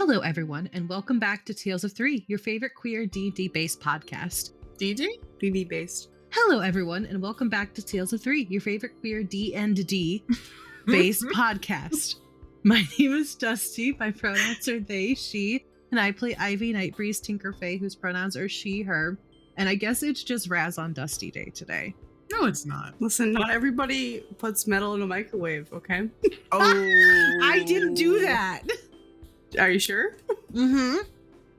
Hello, everyone, and welcome back to Tales of Three, your favorite queer D&D-based podcast. D&D? D&D-based. Hello, everyone, and welcome back to Tales of Three, your favorite queer D&D-based podcast. My name is Dusty. My pronouns are they, she, and I play Ivy Nightbreeze Tinkerfey, whose pronouns are she, her. And I guess it's just Raz on Dusty Day today. No, it's not. Listen, not everybody puts metal in a microwave, okay? Oh. I didn't do that. Are you sure? Mm-hmm.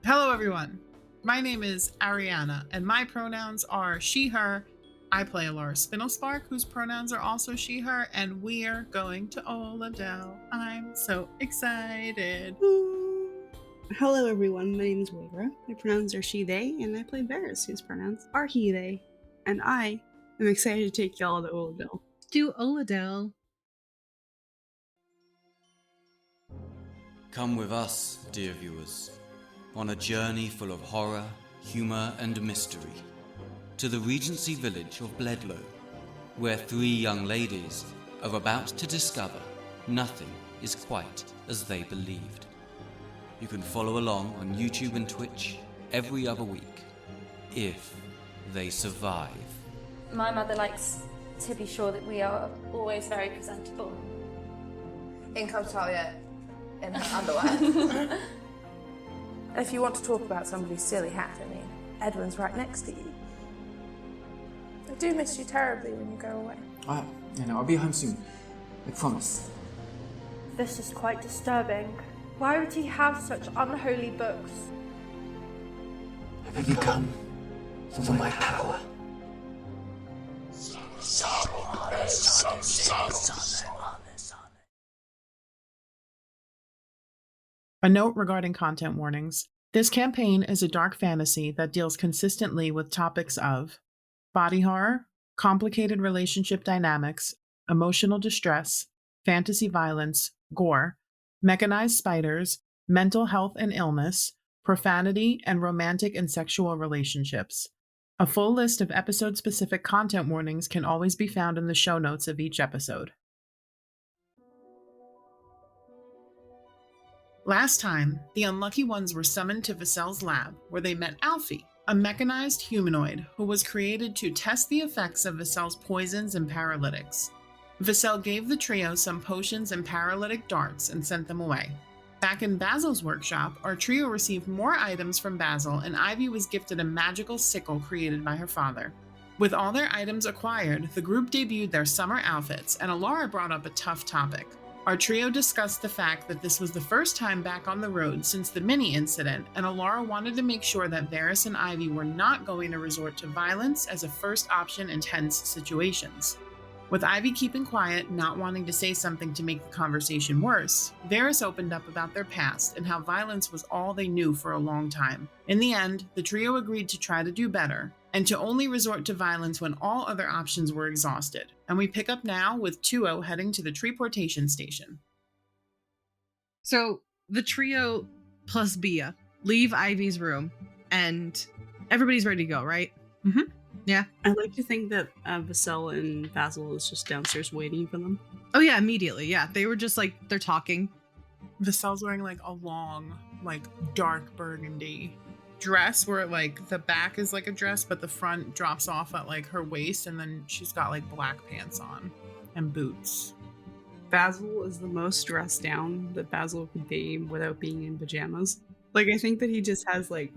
Hello, everyone. My name is Ariana, and my pronouns are she, her. I play Alara Spinelspark, whose pronouns are also she, her, and we're going to Oladell. I'm so excited. Ooh. Hello, everyone. My name is Wagra. My pronouns are she, they, and I play Varys, whose pronouns are he, they. And I am excited to take y'all to Oladell. Do Oladell. Come with us, dear viewers, on a journey full of horror, humor, and mystery, to the Regency village of Bledlow, where three young ladies are about to discover nothing is quite as they believed. You can follow along on YouTube and Twitch every other week, if they survive. My mother likes to be sure that we are always very presentable. In comes Talia in her underwear. If you want to talk about somebody's silly hat, I mean, Edwin's right next to you. I do miss you terribly when you go away. I'll be home soon. I promise. This is quite disturbing. Why would he have such unholy books? Have you come for my power? A note regarding content warnings. This campaign is a dark fantasy that deals consistently with topics of body horror, complicated relationship dynamics, emotional distress, fantasy violence, gore, mechanized spiders, mental health and illness, profanity, and romantic and sexual relationships. A full list of episode-specific content warnings can always be found in the show notes of each episode. Last time, the unlucky ones were summoned to Vasel's lab, where they met Alfie, a mechanized humanoid who was created to test the effects of Vasel's poisons and paralytics. Vasel gave the trio some potions and paralytic darts and sent them away. Back in Basil's workshop, our trio received more items from Basil, and Ivy was gifted a magical sickle created by her father. With all their items acquired, the group debuted their summer outfits, and Alara brought up a tough topic. Our trio discussed the fact that this was the first time back on the road since the mini incident, and Alara wanted to make sure that Varys and Ivy were not going to resort to violence as a first option in tense situations. With Ivy keeping quiet, not wanting to say something to make the conversation worse, Varys opened up about their past and how violence was all they knew for a long time. In the end, the trio agreed to try to do better, and to only resort to violence when all other options were exhausted. And we pick up now with Tuo heading to the Treeportation Station. So the trio plus Bia leave Ivy's room, and everybody's ready to go, right? Mm-hmm. Yeah. I like to think that Vasel and Basil is just downstairs waiting for them. Oh yeah, immediately. Yeah, they were just like, they're talking. Vasel's wearing like a long, like dark burgundy dress where like the back is like a dress, but the front drops off at like her waist, and then she's got like black pants on and boots. Basil is the most dressed down that Basil could be without being in pajamas. Like, I think that he just has like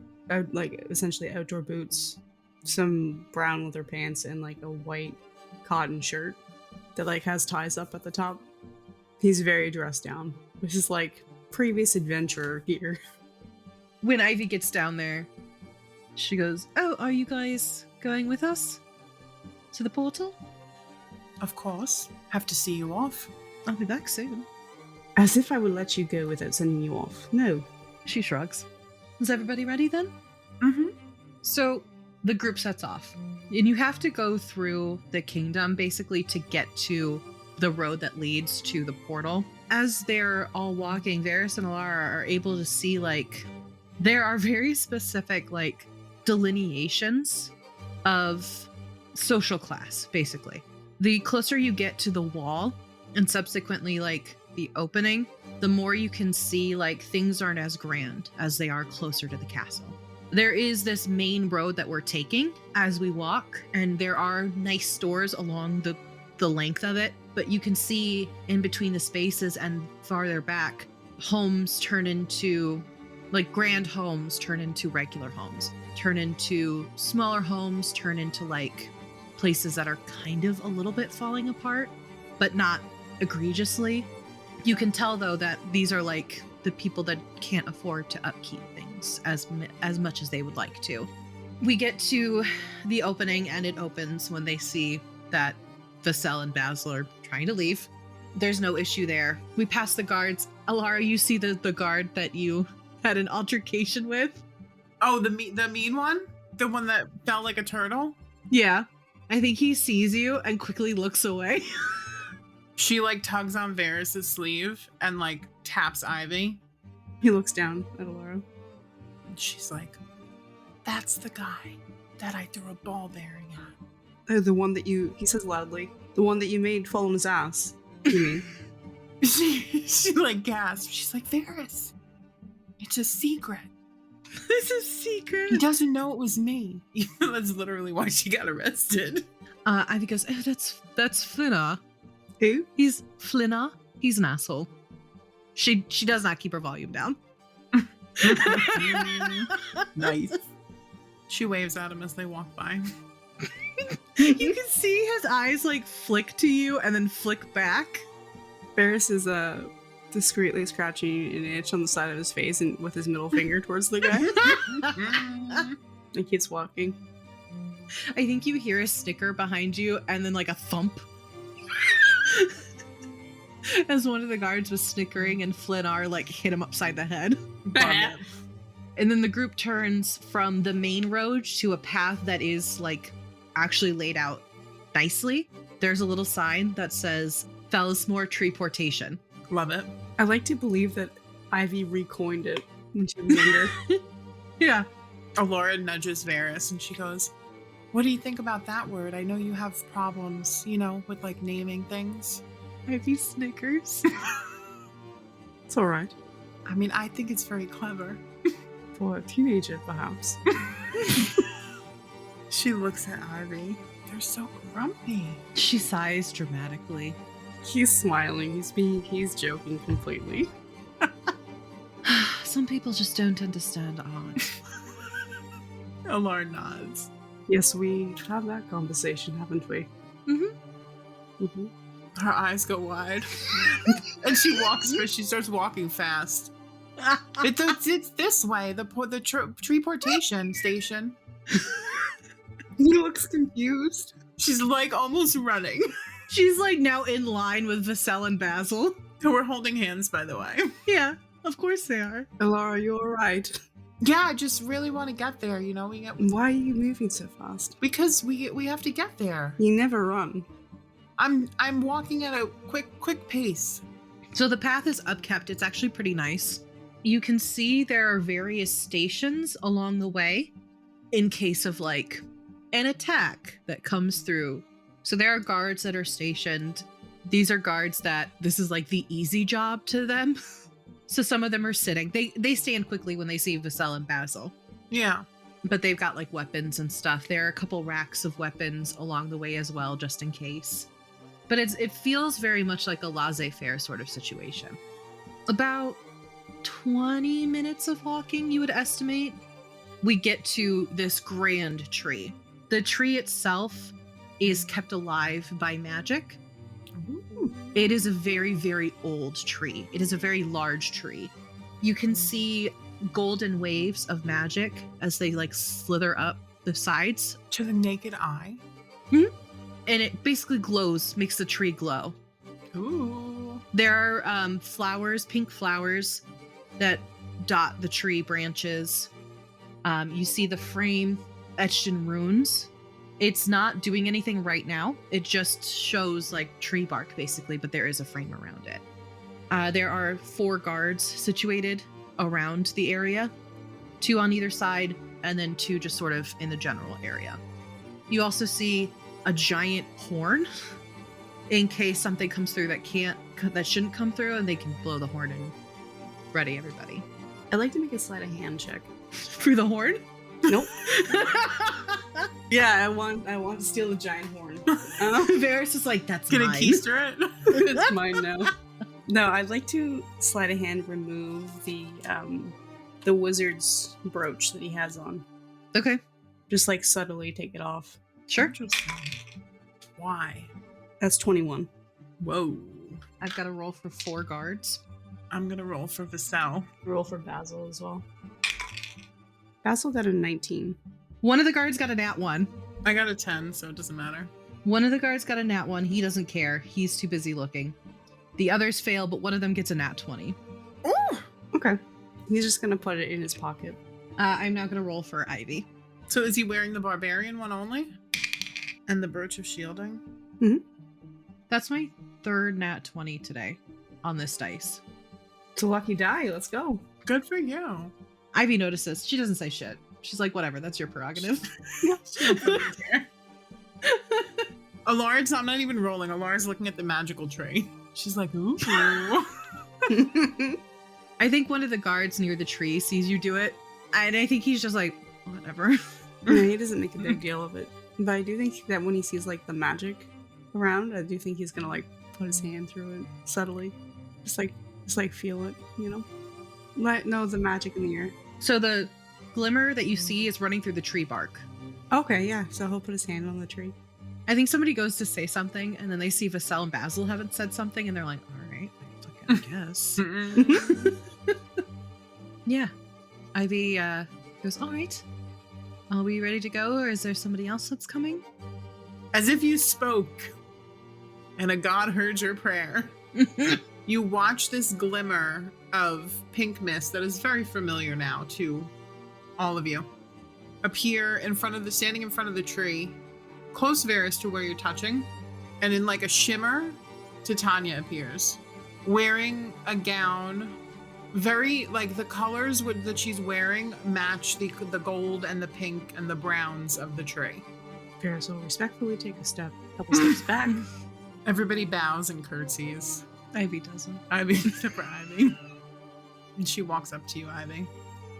essentially outdoor boots, some brown leather pants, and like a white cotton shirt that like has ties up at the top. He's very dressed down, which is like previous adventurer gear. When Ivy gets down there, she goes, "Oh, are you guys going with us to the portal?" Of course. Have to see you off. I'll be back soon. As if I would let you go without sending you off. No. She shrugs. Is everybody ready then? Mm-hmm. So the group sets off, and you have to go through the kingdom basically to get to the road that leads to the portal. As they're all walking, Varys and Alara are able to see like there are very specific like delineations of social class, basically. The closer you get to the wall, and subsequently like the opening, the more you can see like things aren't as grand as they are closer to the castle. There is this main road that we're taking as we walk, and there are nice stores along the length of it, but you can see in between the spaces and farther back, homes turn into like grand homes turn into regular homes, turn into smaller homes, turn into like places that are kind of a little bit falling apart, but not egregiously. You can tell though that these are like the people that can't afford to upkeep things as much as they would like to. We get to the opening and it opens when they see that Vassell and Basil are trying to leave. There's no issue there. We pass the guards. Alara, you see the guard that you had an altercation with? Oh, the mean one? The one that felt like a turtle? Yeah. I think he sees you and quickly looks away. She like tugs on Varys' sleeve and like taps Ivy. He looks down at Alara. And she's like, that's the guy that I threw a ball bearing at. The one that he says loudly, the one that you made fall on his ass. You mean? she like gasps. She's like, Varys, it's a secret. This is secret. He doesn't know it was me. That's literally why she got arrested. Ivy goes, oh, that's Flinna. Who? He's Flinna. He's an asshole. She does not keep her volume down. Nice. She waves at him as they walk by. You can see his eyes like flick to you and then flick back. Varys is discreetly scratching an itch on the side of his face and with his middle finger towards the guy. And keeps walking. I think you hear a snicker behind you and then like a thump. As one of the guards was snickering and Flinnar like hit him upside the head. And then the group turns from the main road to a path that is like actually laid out nicely. There's a little sign that says Fellismore Treeportation. Love it. I like to believe that Ivy recoined it when she was younger. Yeah. Alara nudges Varys and she goes, what do you think about that word? I know you have problems, with like naming things. Ivy snickers. It's alright. I mean, I think it's very clever. For a teenager, perhaps. She looks at Ivy. They're so grumpy. She sighs dramatically. He's smiling. He's joking completely. Some people just don't understand art. Alara nods. Yes, we have that conversation, haven't we? Mm-hmm. Mm-hmm. Her eyes go wide. And she starts walking fast. It's this way, the treeportation station. He looks confused. She's like almost running. She's like now in line with Vassell and Basil. Who are holding hands, by the way. Yeah, of course they are. Alara, you alright? Yeah, I just really want to get there, Why are you moving so fast? Because we have to get there. You never run. I'm walking at a quick pace. So the path is upkept. It's actually pretty nice. You can see there are various stations along the way in case of like an attack that comes through. So there are guards that are stationed. These are guards that this is like the easy job to them. So some of them are sitting. They stand quickly when they see Vassell and Basil. Yeah. But they've got like weapons and stuff. There are a couple racks of weapons along the way as well, just in case. But it feels very much like a laissez-faire sort of situation. About 20 minutes of walking, you would estimate, we get to this grand tree. The tree itself is kept alive by magic. Ooh. It is a very, very old tree. It is a very large tree. You can see golden waves of magic as they like slither up the sides. To the naked eye. Mm-hmm. And it basically glows, makes the tree glow. Ooh. There are flowers, pink flowers that dot the tree branches. You see the frame etched in runes. It's not doing anything right now. It just shows like tree bark basically, but there is a frame around it. There are 4 guards situated around the area, 2 on either side, and then 2 just sort of in the general area. You also see a giant horn in case something comes through that shouldn't come through, and they can blow the horn and ready everybody. I'd like to make a sleight of hand check. Through the horn? Nope. Yeah, I want to steal the giant horn. Varys is like, that's Gonna mine. keister it. It's mine now. No, I'd like to sleight of hand remove the wizard's brooch that he has on. Okay, Just like subtly take it off. sure. Why? That's 21. Whoa. I've got to roll for 4 guards. I'm gonna roll for Vassal. Roll for Basil as well. Basil got a 19. One of the guards got a nat 1. I got a 10, so it doesn't matter. One of the guards got a nat 1. He doesn't care. He's too busy looking. The others fail, but one of them gets a nat 20. Ooh. Okay. He's just gonna put it in his pocket. I'm now going to roll for Ivy. So is he wearing the barbarian one only? And the brooch of shielding? That's my 3rd nat 20 today on this dice. It's a lucky die. Let's go. Good for you. Ivy notices. She doesn't say shit. She's like, whatever, that's your prerogative. Alar's, I'm not even rolling. Alar's looking at the magical tree. She's like, ooh. I think one of the guards near the tree sees you do it, and I think he's just like, whatever. No, he doesn't make a big deal of it. But I do think that when he sees like the magic around, I do think he's gonna like put his hand through it subtly. Just like feel it, you know? No, the magic in the air. So the glimmer that you see is running through the tree bark. Okay, yeah. So he'll put his hand on the tree. I think somebody goes to say something, and then they see Vassal and Basil haven't said something, and they're like, all right, I guess. Yeah. Ivy goes, all right. Are we ready to go, or is there somebody else that's coming? As if you spoke and a god heard your prayer. You watch this glimmer of pink mist that is very familiar now to all of you appear standing in front of the tree, close Varys to where you're touching, and in like a shimmer, Titania appears, wearing a gown. Very, like, the colors that she's wearing match the gold and the pink and the browns of the tree. Ferris will respectfully take a couple steps back. Everybody bows and curtsies. Ivy doesn't. Ivy, except for Ivy. And she walks up to you, Ivy.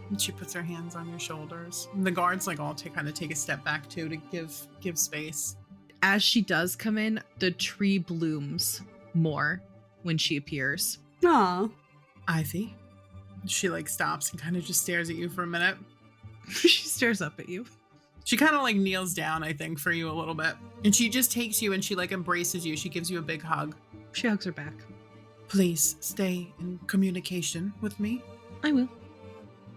And she puts her hands on your shoulders. And the guards, like, all kind of take a step back, too, to give space. As she does come in, the tree blooms more when she appears. Aw. Ivy. She, like, stops and kind of just stares at you for a minute. She stares up at you. She kind of, like, kneels down, I think, for you a little bit. And she just takes you and she, like, embraces you. She gives you a big hug. She hugs her back. Please stay in communication with me. I will.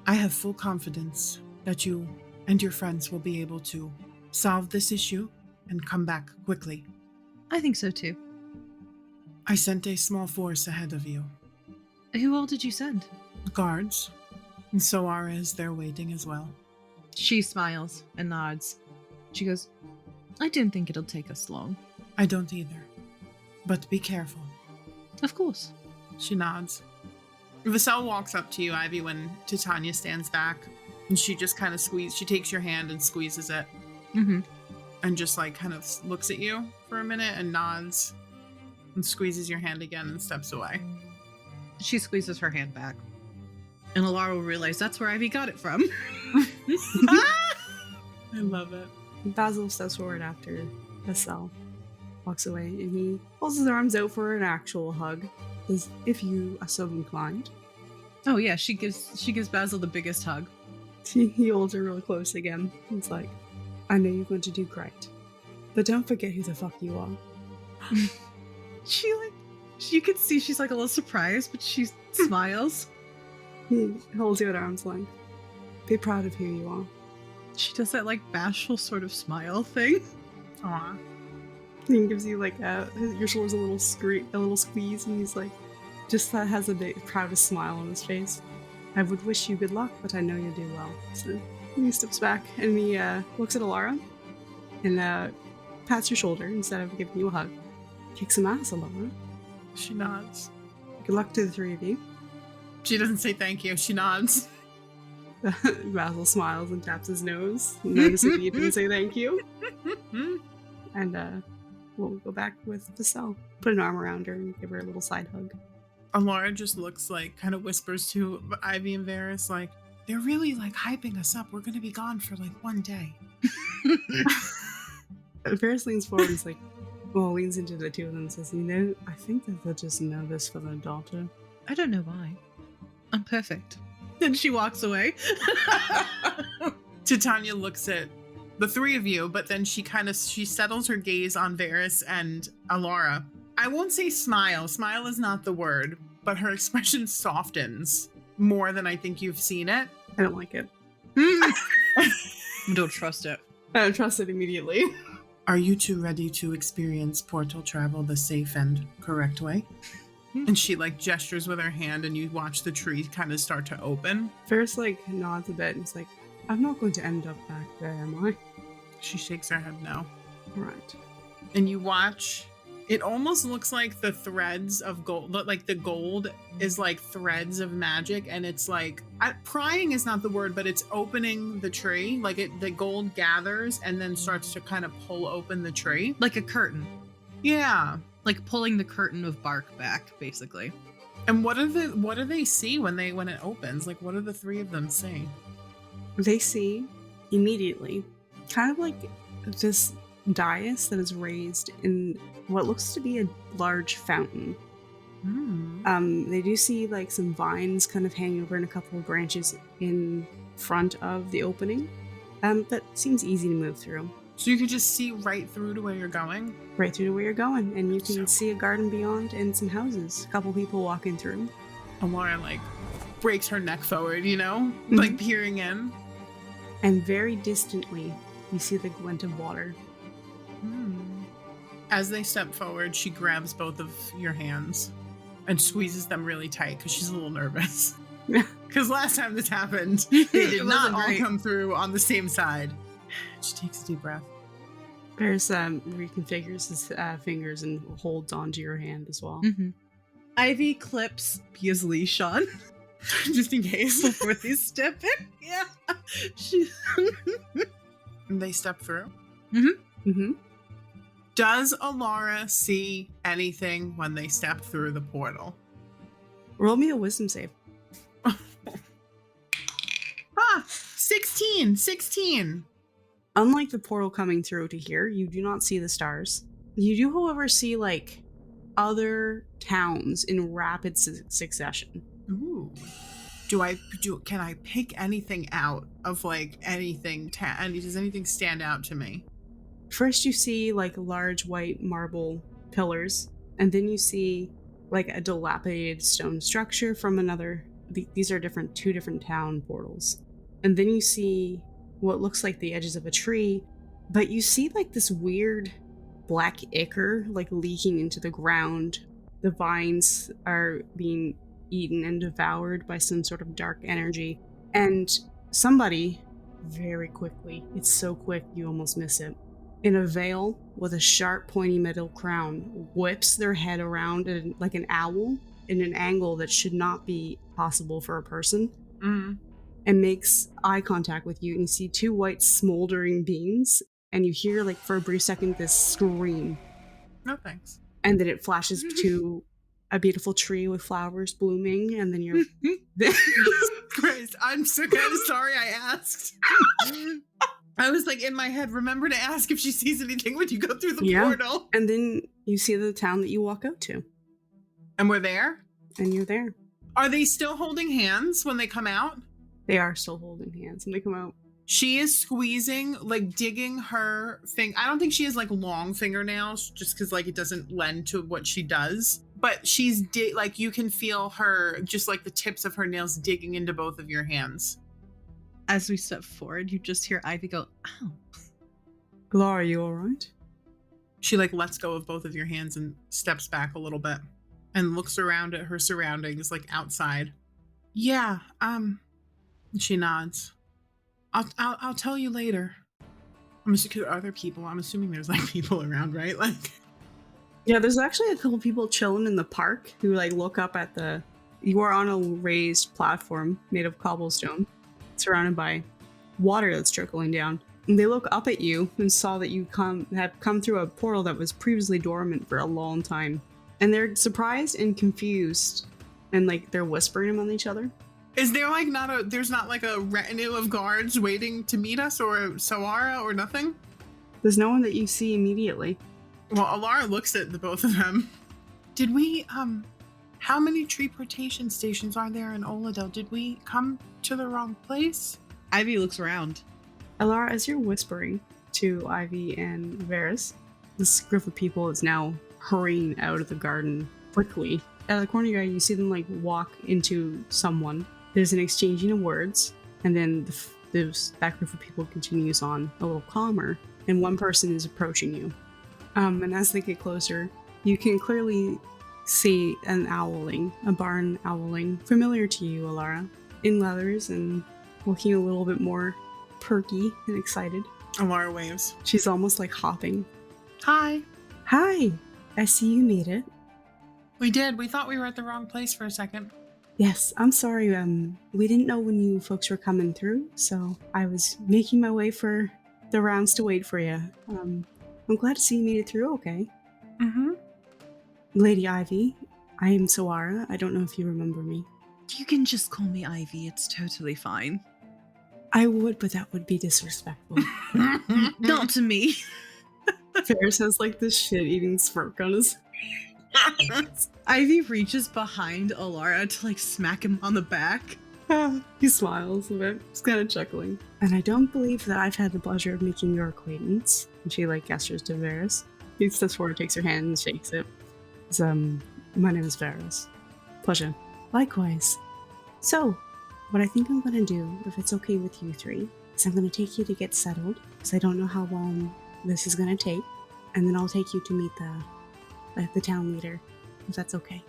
I have full confidence that you and your friends will be able to solve this issue and come back quickly. I think so too. I sent a small force ahead of you. Who all did you send? Guards. And Soara is there waiting as well. She smiles and nods. She goes, I don't think it'll take us long. I don't either. But be careful. Of course. She nods. Vassal walks up to you, Ivy, when Titania stands back. And she just kind of she takes your hand and squeezes it. Mm-hmm. And just like kind of looks at you for a minute and nods. And squeezes your hand again and steps away. She squeezes her hand back. And Alara will realize that's where Ivy got it from. I love it. Basil steps forward after Vassal walks away, and he holds his arms out for an actual hug. Says, if you are so inclined. Oh yeah, she gives Basil the biggest hug. He holds her real close again. He's like, I know you're going to do great, but don't forget who the fuck you are. You can see she's like a little surprised, but she smiles. He holds you at arm's length. Be proud of who you are. She does that like bashful sort of smile thing. Aw. He gives you like your shoulders a little squeeze, and he's like, just has a big proudest smile on his face. I would wish you good luck, but I know you'll do well. So he steps back and he looks at Alara and pats your shoulder instead of giving you a hug. Kick some ass, Alara. She nods. Good luck to the three of you. She doesn't say thank you. She nods. Basil smiles and taps his nose, noticing you didn't say thank you. And we'll go back with Vassell. Put an arm around her and give her a little side hug. Laura just looks like, kind of whispers to Ivy and Varys, like, they're really like hyping us up. We're going to be gone for like one day. Varys leans forward and is like, well, leans into the two of them and says, I think that they're just nervous for their daughter. I don't know why. I'm perfect. Then she walks away. Titania looks at the three of you, but then she settles her gaze on Varys and Alara. I won't say smile. Smile is not the word, but her expression softens more than I think you've seen it. I don't like it. Don't trust it. I don't trust it immediately. Are you two ready to experience portal travel the safe and correct way? And she like gestures with her hand and you watch the tree kind of start to open. Varys like nods a bit and is like, I'm not going to end up back there, am I? She shakes her head no. All right. And you watch, it almost looks like the threads of gold, like the gold is like threads of magic, and it's like, prying is not the word, but it's opening the tree. Like the gold gathers and then starts to kind of pull open the tree. Like a curtain. Yeah. Like pulling the curtain of bark back, basically. And what do they see when it opens? Like, what do the three of them see? They see immediately kind of like this dais that is raised in what looks to be a large fountain. They do see like some vines kind of hanging over and a couple of branches in front of the opening. That seems easy to move through. So you could just see right through to where you're going? Right through to where you're going, and you can see a garden beyond and some houses. A couple people walking through. Alara like breaks her neck forward, like peering in. And very distantly, you see the glint of water. As they step forward, she grabs both of your hands and squeezes them really tight because she's a little nervous. Because last time this happened, they did not all come through on the same side. She takes a deep breath. Varys reconfigures his fingers and holds onto your hand as well. Ivy clips Pia's leash on. Just in case. Before they step in. Yeah. And they step through. Does Alara see anything when they step through the portal? Roll me a wisdom save. 16. Unlike the portal coming through to here, you do not see the stars. You do, however, see like other towns in rapid succession. Ooh. Can I pick anything out of like anything? Does anything stand out to me? First, you see like large white marble pillars, and then you see like a dilapidated stone structure from another. These are two different town portals. And then you see what looks like the edges of a tree, but you see like this weird black ichor like leaking into the ground. The vines are being eaten and devoured by some sort of dark energy. And somebody, very quickly, it's so quick you almost miss it, in a veil with a sharp pointy metal crown, whips their head around like an owl in an angle that should not be possible for a person. And makes eye contact with you, and you see two white smoldering beams, and you hear like for a brief second this scream. No thanks. And then it flashes to a beautiful tree with flowers blooming, and then you're Christ, I'm so kind of sorry I asked. I was like in my head, remember to ask if she sees anything when you go through the portal. And then you see the town that you walk out to. And we're there? And you're there. Are they still holding hands when they come out? They are still holding hands when they come out. She is squeezing, like digging her finger. I don't think she has like long fingernails just because like it doesn't lend to what she does. But she's like you can feel her, just like the tips of her nails digging into both of your hands. As we step forward, you just hear Ivy go, ow. Laura, are you all right? She like lets go of both of your hands and steps back a little bit and looks around at her surroundings, like outside. Yeah, she nods. I'll tell you later. I'm assuming there are other people. I'm assuming there's like people around, right? Like, yeah, there's actually a couple people chilling in the park who like look up at you are on a raised platform made of cobblestone, surrounded by water that's trickling down. And they look up at you and saw that you have come through a portal that was previously dormant for a long time. And they're surprised and confused, and like they're whispering among each other. Is there like there's not like a retinue of guards waiting to meet us, or Sawara, or nothing? There's no one that you see immediately. Well, Alara looks at the both of them. Did we, how many teleportation stations are there in Oladell? Did we come to the wrong place? Ivy looks around. Alara, as you're whispering to Ivy and Varys, this group of people is now hurrying out of the garden quickly. At the corner of your eye, you see them like walk into someone. There's an exchanging of words, and then that group of people continues on a little calmer, and one person is approaching you. And as they get closer, you can clearly see an owling, a barn owling, familiar to you, Alara, in leathers and looking a little bit more perky and excited. Alara waves. She's almost like hopping. Hi. Hi, I see you made it. We did. We thought we were at the wrong place for a second. Yes, I'm sorry. We didn't know when you folks were coming through, so I was making my way for the rounds to wait for you. I'm glad to see you made it through okay. Mm-hmm. Lady Ivy, I am Sawara. I don't know if you remember me. You can just call me Ivy. It's totally fine. I would, but that would be disrespectful. Not to me. Ferris has like this shit-eating smirk on his Ivy reaches behind Alara to like smack him on the back. He smiles a bit. He's kind of chuckling. And I don't believe that I've had the pleasure of making your acquaintance. And she like gestures to Varys. He steps forward, takes her hand, and shakes it. My name is Varys. Pleasure. Likewise. So, what I think I'm gonna do, if it's okay with you three, is I'm gonna take you to get settled, because I don't know how long this is gonna take, and then I'll take you to meet the town leader, if that's okay.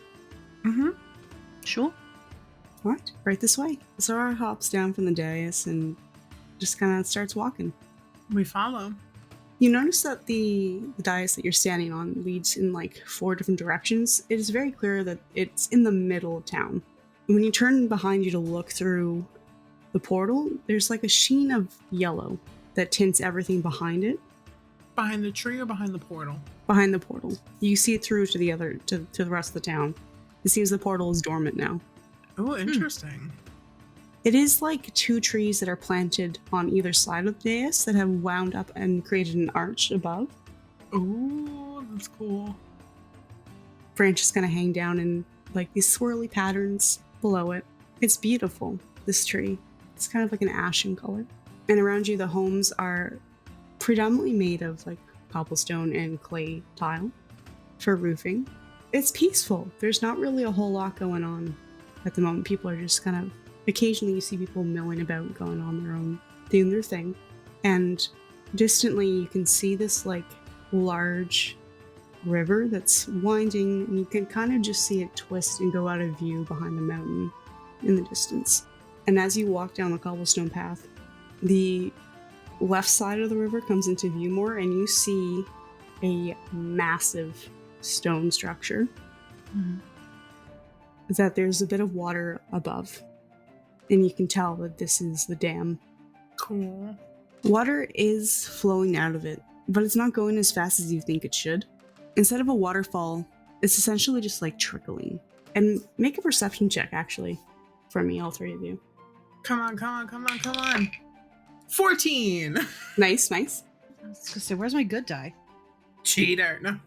Mm-hmm. Sure. Alright, right this way. Zara hops down from the dais and just kind of starts walking. We follow. You notice that the dais that you're standing on leads in like 4 different directions. It is very clear that it's in the middle of town. When you turn behind you to look through the portal, there's like a sheen of yellow that tints everything behind it. Behind the tree or behind the portal? Behind the portal. You see it through to the rest of the town. It seems the portal is dormant now. Oh, interesting. It is like 2 trees that are planted on either side of the dais that have wound up and created an arch above. Oh, that's cool. Branches kind of hang down in like these swirly patterns below it. It's beautiful, this tree. It's kind of like an ashen color. And around you, the homes are predominantly made of like cobblestone and clay tile for roofing. It's peaceful. There's not really a whole lot going on at the moment. People are just kind of, occasionally you see people milling about, going on their own, doing their thing. And distantly you can see this like large river that's winding, and you can kind of just see it twist and go out of view behind the mountain in the distance. And as you walk down the cobblestone path, the left side of the river comes into view more, and you see a massive stone structure. Mm-hmm. That there's a bit of water above, and you can tell that this is the dam. Cool. Water is flowing out of it, but it's not going as fast as you think it should. Instead of a waterfall, it's essentially just like trickling. And make a perception check, actually, for me, all 3 of you. Come on. 14! Nice. I was gonna say, where's my good die? Cheater. No.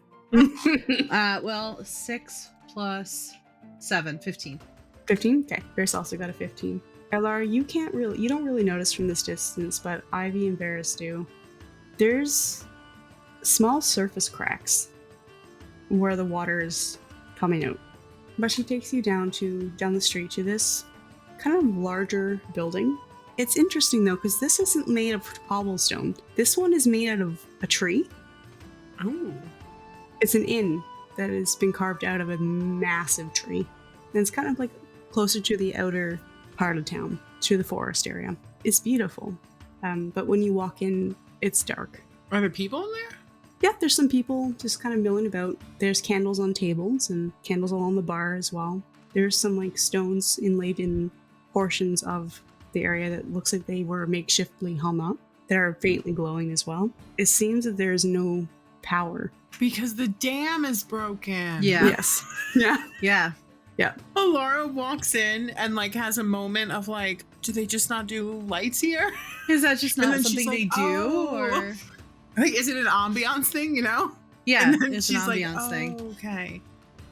Well, 6 plus 7, 15. 15? Okay, Varys also got a 15. Elar, you don't really notice from this distance, but Ivy and Varys do. There's small surface cracks where the water is coming out. But she takes you down the street to this kind of larger building. It's interesting though, because this isn't made of cobblestone. This one is made out of a tree. Ooh. It's an inn that has been carved out of a massive tree. And it's kind of like closer to the outer part of town, to the forest area. It's beautiful. But when you walk in, it's dark. Are there people in there? Yeah, there's some people just kind of milling about. There's candles on tables and candles along the bar as well. There's some like stones inlaid in portions of the area that looks like they were makeshiftly hung up. that are faintly glowing as well. It seems that there is no power. Because the dam is broken. Yeah. Yes. Yeah. Yeah. Yeah. Laura walks in and like has a moment of like, do they just not do lights here? Is that just And not then she's something they like, do? "Oh." Or Like, is it an ambiance thing, you know? yeah, And then it's an she's like, ambiance thing. okay.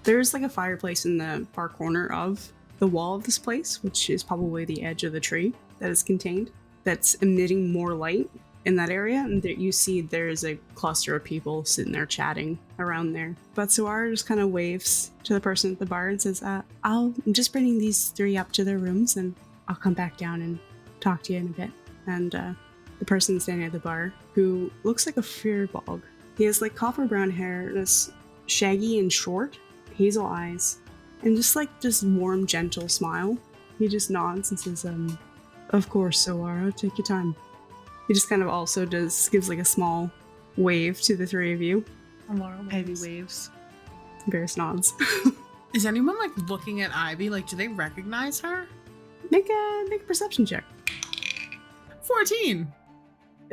There's like a fireplace in the far corner of the wall of this place, which is probably the edge of the tree that is contained, that's emitting more light in that area. And there you see there's a cluster of people sitting there chatting around there. But Suara just kind of waves to the person at the bar and says, I'm just bringing these 3 up to their rooms and I'll come back down and talk to you in a bit. And the person standing at the bar, who looks like a fearbog, he has like copper brown hair, this shaggy and short, hazel eyes, and just like this warm, gentle smile. He just nods and says, of course, Suara, take your time. He just kind of also gives like a small wave to the 3 of you. Heavy waves. Varys nods. Is anyone like looking at Ivy? Like, do they recognize her? Make a perception check. 14.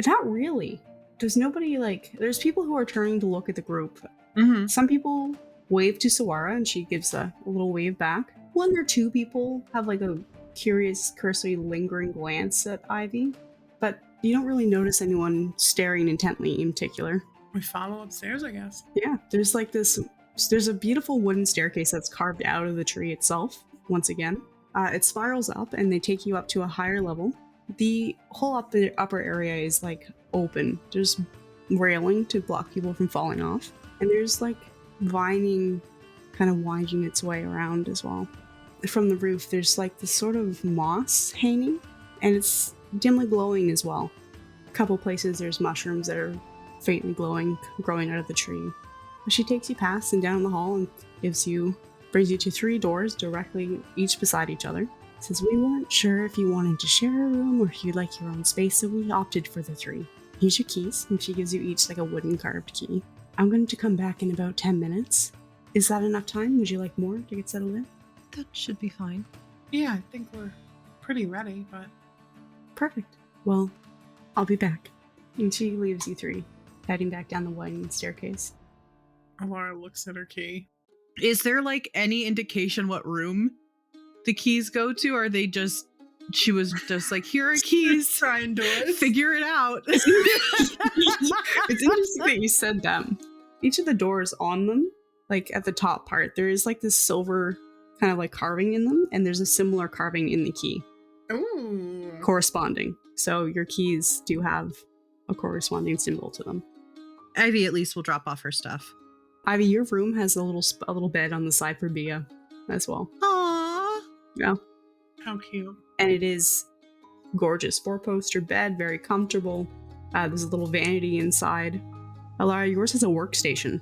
Not really. There's nobody like. There's people who are turning to look at the group. Mm-hmm. Some people wave to Suara and she gives a little wave back. 1 or 2 people have like a curious, cursory, lingering glance at Ivy, but you don't really notice anyone staring intently in particular. We follow upstairs, I guess. Yeah, there's like this. There's a beautiful wooden staircase that's carved out of the tree itself. Once again, it spirals up and they take you up to a higher level. The whole upper area is like open. There's railing to block people from falling off, and there's like vining kind of winding its way around as well. From the roof, there's like this sort of moss hanging, and it's dimly glowing as well. A couple places there's mushrooms that are faintly glowing, growing out of the tree. But she takes you past and down the hall and brings you to 3 doors directly each beside each other. Says, we weren't sure if you wanted to share a room or if you'd like your own space, so we opted for the 3. Here's your keys, and she gives you each like a wooden carved key. I'm going to come back in about 10 minutes. Is that enough time? Would you like more to get settled in? That should be fine. Yeah, I think we're pretty ready, but... Perfect. Well, I'll be back. And she leaves you 3, heading back down the winding staircase. Laura looks at her key. Is there like any indication what room the keys go to? Or are they just, she was just like, here are keys, Trying doors. figure it out. It's interesting that you said that. Each of the doors on them, like at the top part, there is like this silver kind of like carving in them, and there's a similar carving in the key. Ooh. Corresponding. So your keys do have a corresponding symbol to them. Ivy at least will drop off her stuff. Ivy, your room has a little bed on the side for Bia as well. Aww. Yeah. How cute. And it is gorgeous. 4-poster bed, very comfortable. There's a little vanity inside. Alara, yours has a workstation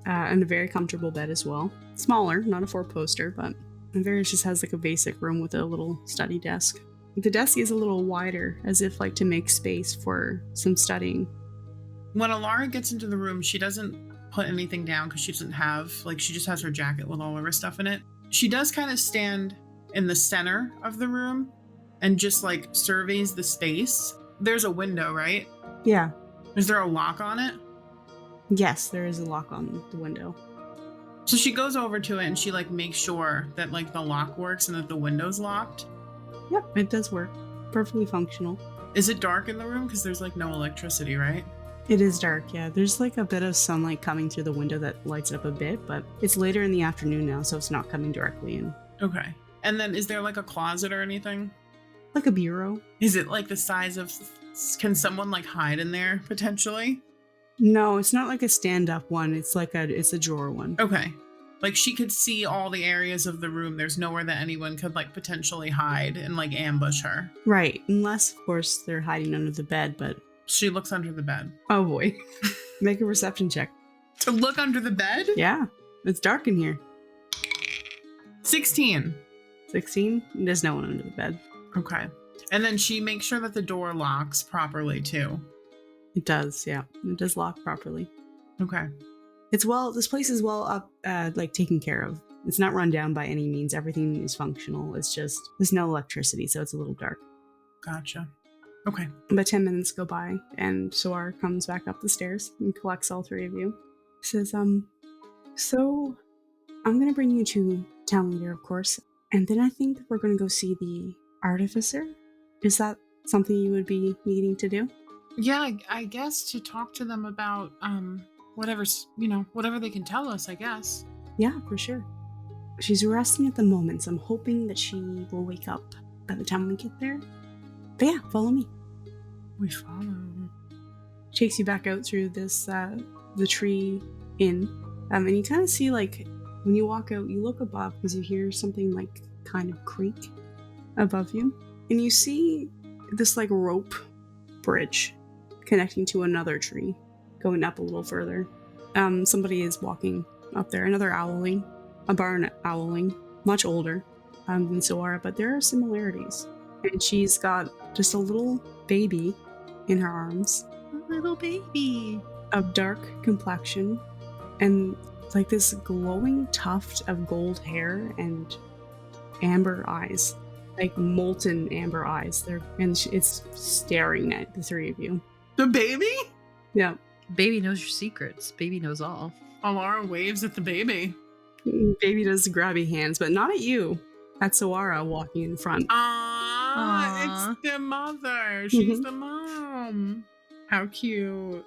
and a very comfortable bed as well. Smaller, not a 4-poster, but Varys just has like a basic room with a little study desk. The desk is a little wider, as if like to make space for some studying. When Alara gets into the room, she doesn't put anything down because she doesn't have, like, she just has her jacket with all of her stuff in it. She does kind of stand in the center of the room and just like surveys the space. There's a window, right? Yeah. Is there a lock on it? Yes, there is a lock on the window. So she goes over to it and she like makes sure that like the lock works and that the window's locked. Yep, it does work. Perfectly functional. Is it dark in the room? Because there's like no electricity, right? It is dark, yeah. There's like a bit of sunlight coming through the window that lights it up a bit, but it's later in the afternoon now, so it's not coming directly in. Okay. And then is there like a closet or anything? Like a bureau. Is it like the size of, can someone like hide in there potentially? No, it's not like a stand-up one. It's a drawer one. Okay. Like she could see all the areas of the room. There's nowhere that anyone could like potentially hide and like ambush her. Right, unless of course they're hiding under the bed, but... She looks under the bed. Oh boy. Make a perception check. To look under the bed? Yeah, it's dark in here. 16. 16? There's no one under the bed. Okay. And then she makes sure that the door locks properly too. It does, yeah. It does lock properly. Okay. This place is well up, like taken care of. It's not run down by any means. Everything is functional. It's just, there's no electricity, so it's a little dark. Gotcha. Okay. About 10 minutes go by, and Soar comes back up the stairs and collects all three of you. Says, so I'm gonna bring you to town leader, of course, and then I think we're gonna go see the artificer. Is that something you would be needing to do? Yeah, I guess to talk to them about whatever they can tell us, I guess. Yeah, for sure. She's resting at the moment, so I'm hoping that she will wake up by the time we get there. But yeah, follow me. We follow. Takes you back out through this the tree inn, and you kind of see, like, when you walk out, you look above because you hear something like kind of creak above you, and you see this like rope bridge connecting to another tree going up a little further. Somebody is walking up there, another owling, a barn owling, much older than Soara, but there are similarities. And she's got just a little baby in her arms, A little baby. of dark complexion, and like this glowing tuft of gold hair and amber eyes, like molten amber eyes. It's staring at the three of you. The baby? Yeah. Baby knows your secrets. Baby knows all. Alara waves at the baby. Baby does grabby hands, but not at you. At Soara walking in front. Aww, it's the mother. She's the mom. How cute.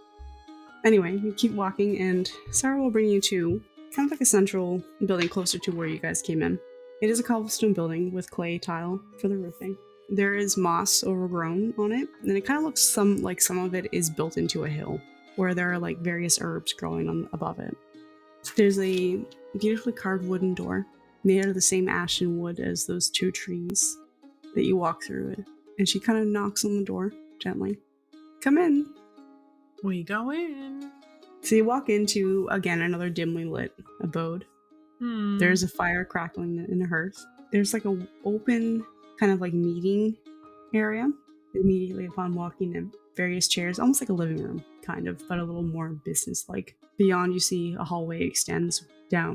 Anyway, you keep walking, and Sarah will bring you to kind of like a central building closer to where you guys came in. It is a cobblestone building with clay tile for the roofing. There is moss overgrown on it, and it kind of looks like some of it is built into a hill, where there are like various herbs growing on above it. There's a beautifully carved wooden door made out of the same ashen wood as those two trees that you walk through it. And she kind of knocks on the door gently. Come in. We go in. So you walk into, again, another dimly lit abode. There's a fire crackling in the hearth. There's like a open kind of like meeting area immediately upon walking in. Various chairs, almost like a living room, kind of, but a little more business-like. Beyond, you see a hallway extends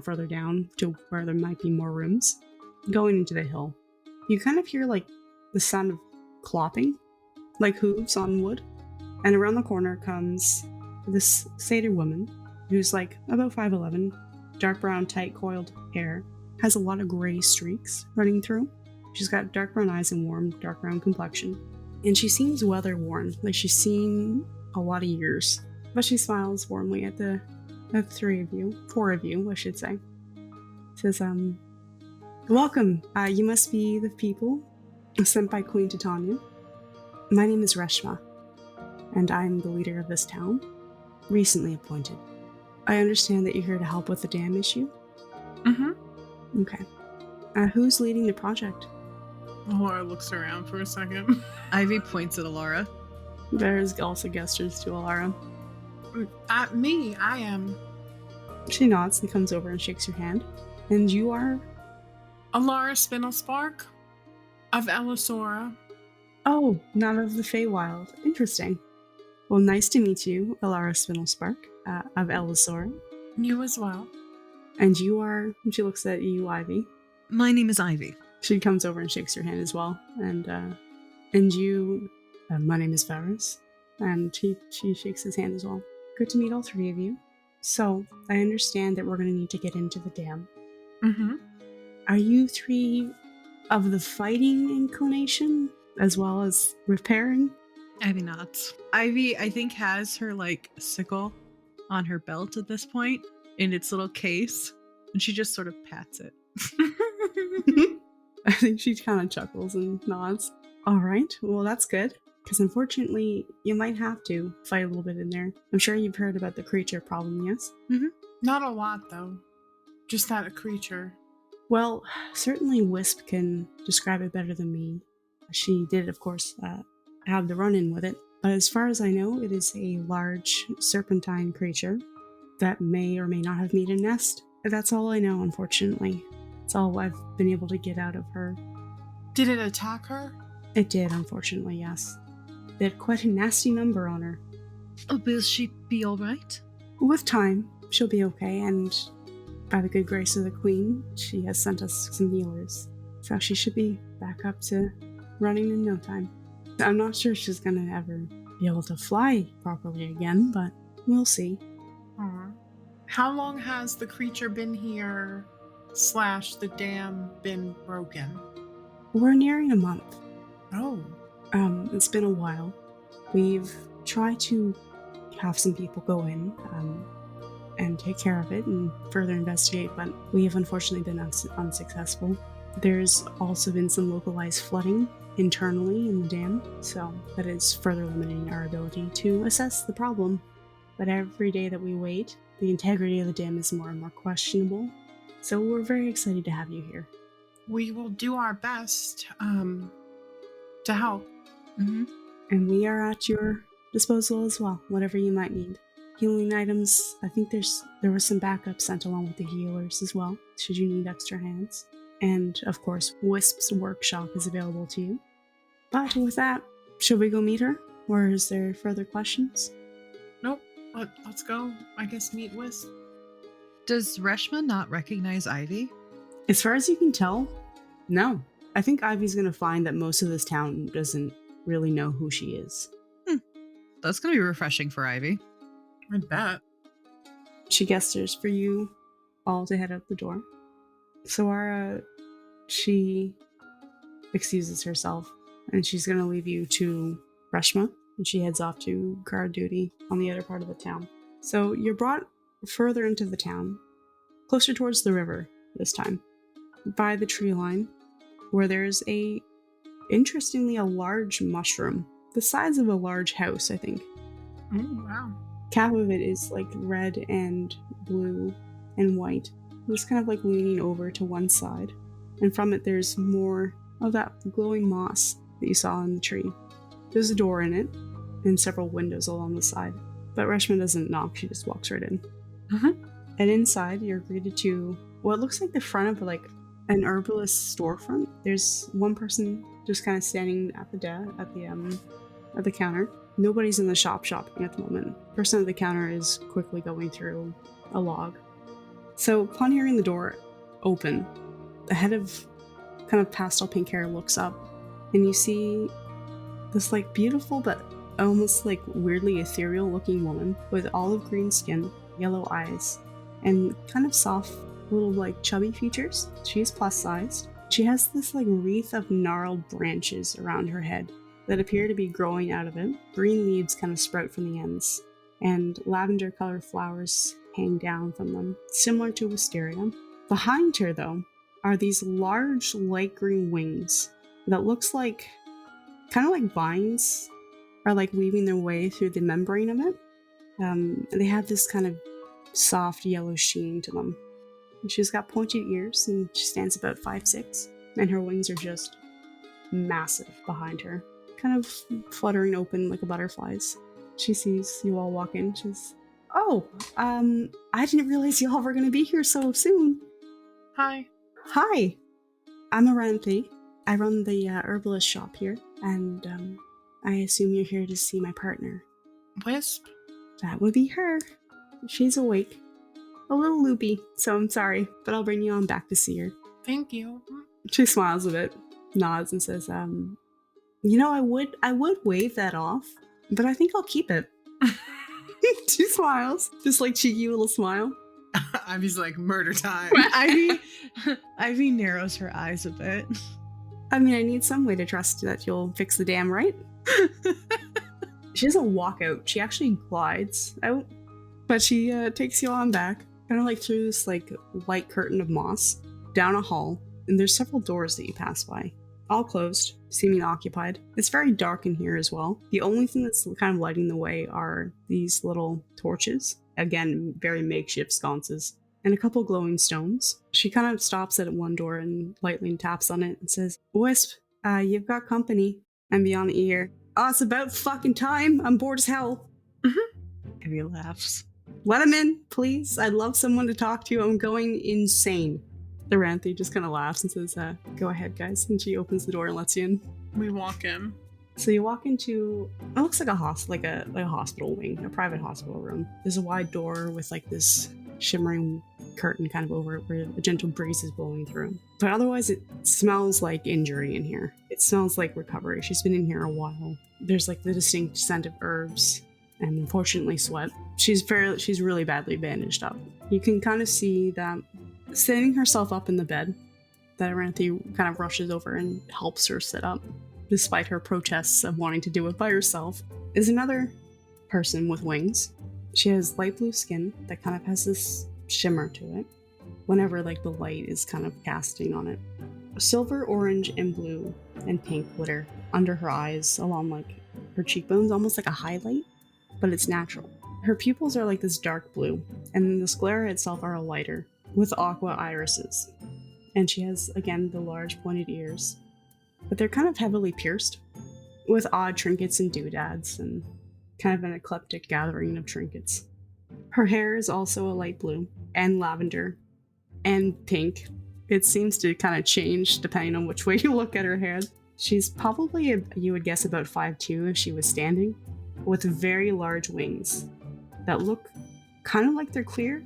further down to where there might be more rooms. Going into the hill, you kind of hear like the sound of clopping, like hooves on wood. And around the corner comes this satyr woman who's like about 5'11", dark brown, tight coiled hair, has a lot of gray streaks running through. She's got dark brown eyes and warm, dark brown complexion. And she seems weather worn, like she's seen a lot of years. But she smiles warmly at the three of you, four of you, I should say. Says, welcome. You must be the people sent by Queen Titania. My name is Reshma, and I'm the leader of this town, recently appointed. I understand that you're here to help with the dam issue? Okay. Who's leading the project? Laura looks around for a second. Ivy points at Alara. There's also gestures to Alara. Me, I am. She nods and comes over and shakes your hand. And you are? Alara Spinelspark of Elisora. Oh, not of the Feywild. Interesting. Well, nice to meet you, Alara Spinelspark of Elisora. You as well. And you are? She looks at you, Ivy. My name is Ivy. She comes over and shakes your hand as well. And you? My name is Varys. And she shakes his hand as well. Good to meet all three of you. So, I understand that we're going to need to get into the dam. Are you three of the fighting inclination, as well as repairing? Ivy nods. Ivy, I think, has her like sickle on her belt at this point in its little case, and she just sort of pats it. I think she kind of chuckles and nods. All right, well, that's good. Because unfortunately, you might have to fight a little bit in there. I'm sure you've heard about the creature problem, yes? Not a lot, though. Just that a creature. Well, certainly Wisp can describe it better than me. She did, of course, have the run-in with it. But as far as I know, it is a large serpentine creature that may or may not have made a nest. That's all I know, unfortunately. That's all I've been able to get out of her. Did it attack her? It did, unfortunately, yes. They had quite a nasty number on her. Oh, will she be all right? With time, she'll be okay, and by the good grace of the Queen, she has sent us some healers. So she should be back up to running in no time. I'm not sure she's gonna ever be able to fly properly again, but we'll see. Aw. How long has the creature been here / the dam been broken? We're nearing a month. Oh. It's been a while. We've tried to have some people go in and take care of it and further investigate, but we have unfortunately been unsuccessful. There's also been some localized flooding internally in the dam, so that is further limiting our ability to assess the problem. But every day that we wait, the integrity of the dam is more and more questionable, so we're very excited to have you here. We will do our best to help. Mm-hmm. And we are at your disposal as well, whatever you might need. Healing items, I think there was some backup sent along with the healers as well, should you need extra hands. And of course, Wisp's workshop is available to you. But with that, should we go meet her? Or is there further questions? Nope. Let's go. I guess meet Wisp. Does Reshma not recognize Ivy? As far as you can tell, no. I think Ivy's gonna find that most of this town doesn't really know who she is. That's going to be refreshing for Ivy. I bet. She gestures for you all to head out the door. Soara, she excuses herself, and she's going to leave you to Reshma, and she heads off to guard duty on the other part of the town. So you're brought further into the town, closer towards the river this time, by the tree line, where there's interestingly a large mushroom, the size of a large house, I think. Oh, wow. Half of it is like red and blue and white. It's kind of like leaning over to one side. And from it, there's more of that glowing moss that you saw in the tree. There's a door in it and several windows along the side. But Reshma doesn't knock, she just walks right in. And inside, you're greeted to what looks like the front of like an herbalist storefront. There's one person just kind of standing at the counter. Nobody's in the shop shopping at the moment. The person at the counter is quickly going through a log. So upon hearing the door open, the head of kind of pastel pink hair looks up, and you see this like beautiful but almost like weirdly ethereal looking woman with olive green skin, yellow eyes, and kind of soft little like chubby features. She's plus sized. She has this like wreath of gnarled branches around her head that appear to be growing out of it. Green leaves kind of sprout from the ends, and lavender colored flowers hang down from them, similar to wisteria. Behind her, though, are these large light green wings that looks like kind of like vines are like weaving their way through the membrane of it. They have this kind of soft yellow sheen to them. And she's got pointed ears, and she stands about 5'6", and her wings are just massive behind her, kind of fluttering open like a butterfly's. She sees you all walk in. She's, "Oh, I didn't realize y'all were gonna be here so soon." Hi. "Hi, I'm Aranthi. I run the herbalist shop here, and I assume you're here to see my partner." Wisp? "That would be her. She's awake. A little loopy, so I'm sorry, but I'll bring you on back to see her." Thank you. She smiles a bit, nods, and says, I would wave that off, but I think I'll keep it." She smiles, just like cheeky little smile. Ivy's like, murder time. Ivy narrows her eyes a bit. I mean, I need some way to trust that you'll fix the dam, right? She doesn't walk out. She actually glides out, but she takes you on back, kind of like through this like light curtain of moss, down a hall, and there's several doors that you pass by, all closed, seeming occupied. It's very dark in here as well. The only thing that's kind of lighting the way are these little torches, again, very makeshift sconces, and a couple glowing stones. She kind of stops at one door and lightly taps on it and says, "Wisp, you've got company." And beyond the ear, "Oh, it's about fucking time. I'm bored as hell." Ivy laughs. "Let him in, please. I'd love someone to talk to. I'm going insane." Aranthi just kind of laughs and says, "Go ahead, guys." And she opens the door and lets you in. We walk in. So you walk into, it looks like a hospital wing, a private hospital room. There's a wide door with like this shimmering curtain kind of over it where a gentle breeze is blowing through. But otherwise, it smells like injury in here. It smells like recovery. She's been in here a while. There's like the distinct scent of herbs and unfortunately sweat. She's really badly bandaged up. You can kind of see that standing herself up in the bed, that Aranthe kind of rushes over and helps her sit up, despite her protests of wanting to do it by herself, is another person with wings. She has light blue skin that kind of has this shimmer to it whenever like the light is kind of casting on it. Silver, orange, and blue and pink glitter under her eyes along like her cheekbones, almost like a highlight, but it's natural. Her pupils are like this dark blue, and the sclera itself are a lighter with aqua irises. And she has, again, the large pointed ears, but they're kind of heavily pierced with odd trinkets and doodads and kind of an eclectic gathering of trinkets. Her hair is also a light blue and lavender and pink. It seems to kind of change depending on which way you look at her hair. She's probably, you would guess, about 5'2" if she was standing, with very large wings that look kind of like they're clear,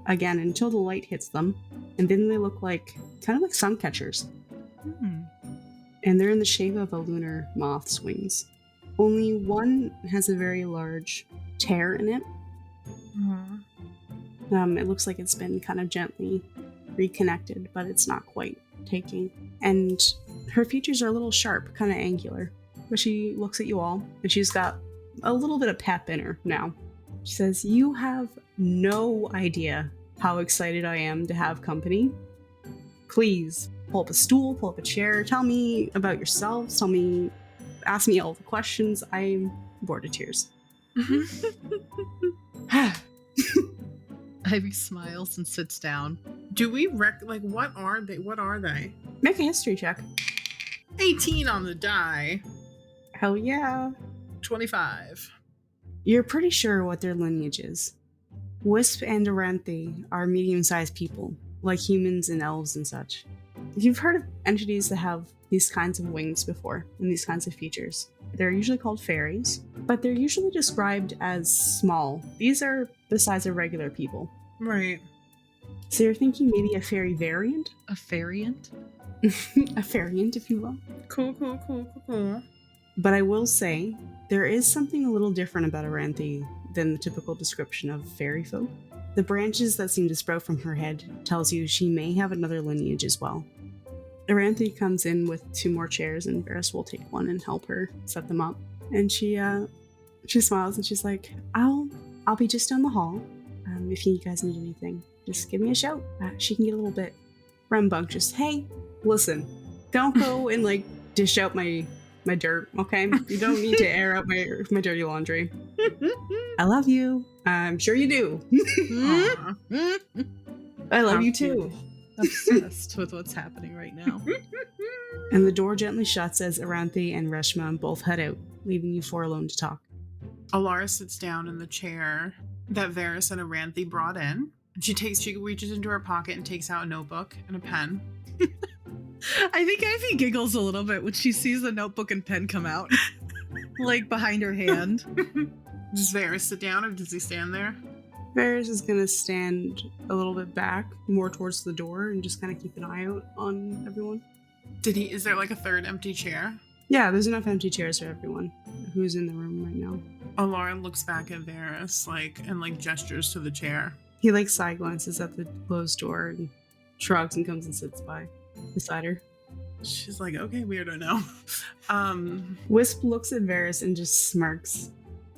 again, until the light hits them, and then they look like kind of like sun catchers. And they're in the shape of a lunar moth's wings. Only one has a very large tear in it. It looks like it's been kind of gently reconnected, but it's not quite taking. And her features are a little sharp, kind of angular. But she looks at you all, and she's got a little bit of pep in her now. She says, "You have no idea how excited I am to have company. Please, pull up a stool, pull up a chair, tell me about yourselves, ask me all the questions. I'm bored to tears." Ivy smiles and sits down. Do we what are they? Make a history check. 18 on the die. Hell yeah. 25. You're pretty sure what their lineage is. Wisp and Aranthe are medium-sized people, like humans and elves and such. You've heard of entities that have these kinds of wings before, and these kinds of features. They're usually called fairies, but they're usually described as small. These are the size of regular people. Right. So you're thinking maybe a fairy variant? A variant? A variant, if you will. Cool. But I will say, there is something a little different about Aranthe than the typical description of fairy folk. The branches that seem to sprout from her head tells you she may have another lineage as well. Aranthe comes in with 2 more chairs, and Varys will take one and help her set them up. And she smiles and she's like, I'll be just down the hall. If you guys need anything, just give me a shout. She can get a little bit rambunctious. Hey, listen, don't go and like dish out my dirt, okay? You don't need to air out my dirty laundry. I love you. I'm sure you do. I love you too. Obsessed with what's happening right now. And the door gently shuts as Aranthe and Reshma both head out, leaving you 4 alone to talk. Alara sits down in the chair that Varys and Aranthe brought in. She reaches into her pocket and takes out a notebook and a pen. I think Ivy giggles a little bit when she sees the notebook and pen come out, like behind her hand. Does Varys sit down, or does he stand there? Varys is gonna stand a little bit back, more towards the door, and just kind of keep an eye out on everyone. Is there like a third empty chair? Yeah, there's enough empty chairs for everyone who's in the room right now. Alara looks back at Varys, and gestures to the chair. He side glances at the closed door and shrugs and comes and sits beside her. She's like, okay, weirdo now. Wisp looks at Varys and just smirks.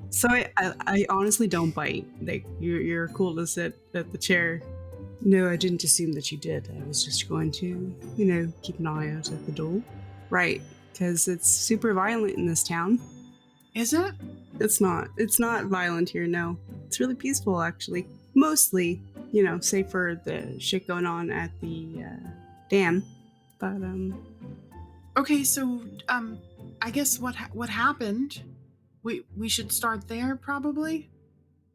So I honestly don't bite. Like, you're cool to sit at the chair. No, I didn't assume that you did. I was just going to, keep an eye out at the door. Right, because it's super violent in this town. Is it? It's not. It's not violent here, no. It's really peaceful, actually. Mostly, save for the shit going on at the dam. But, Okay, so, I guess what happened? We should start there, probably?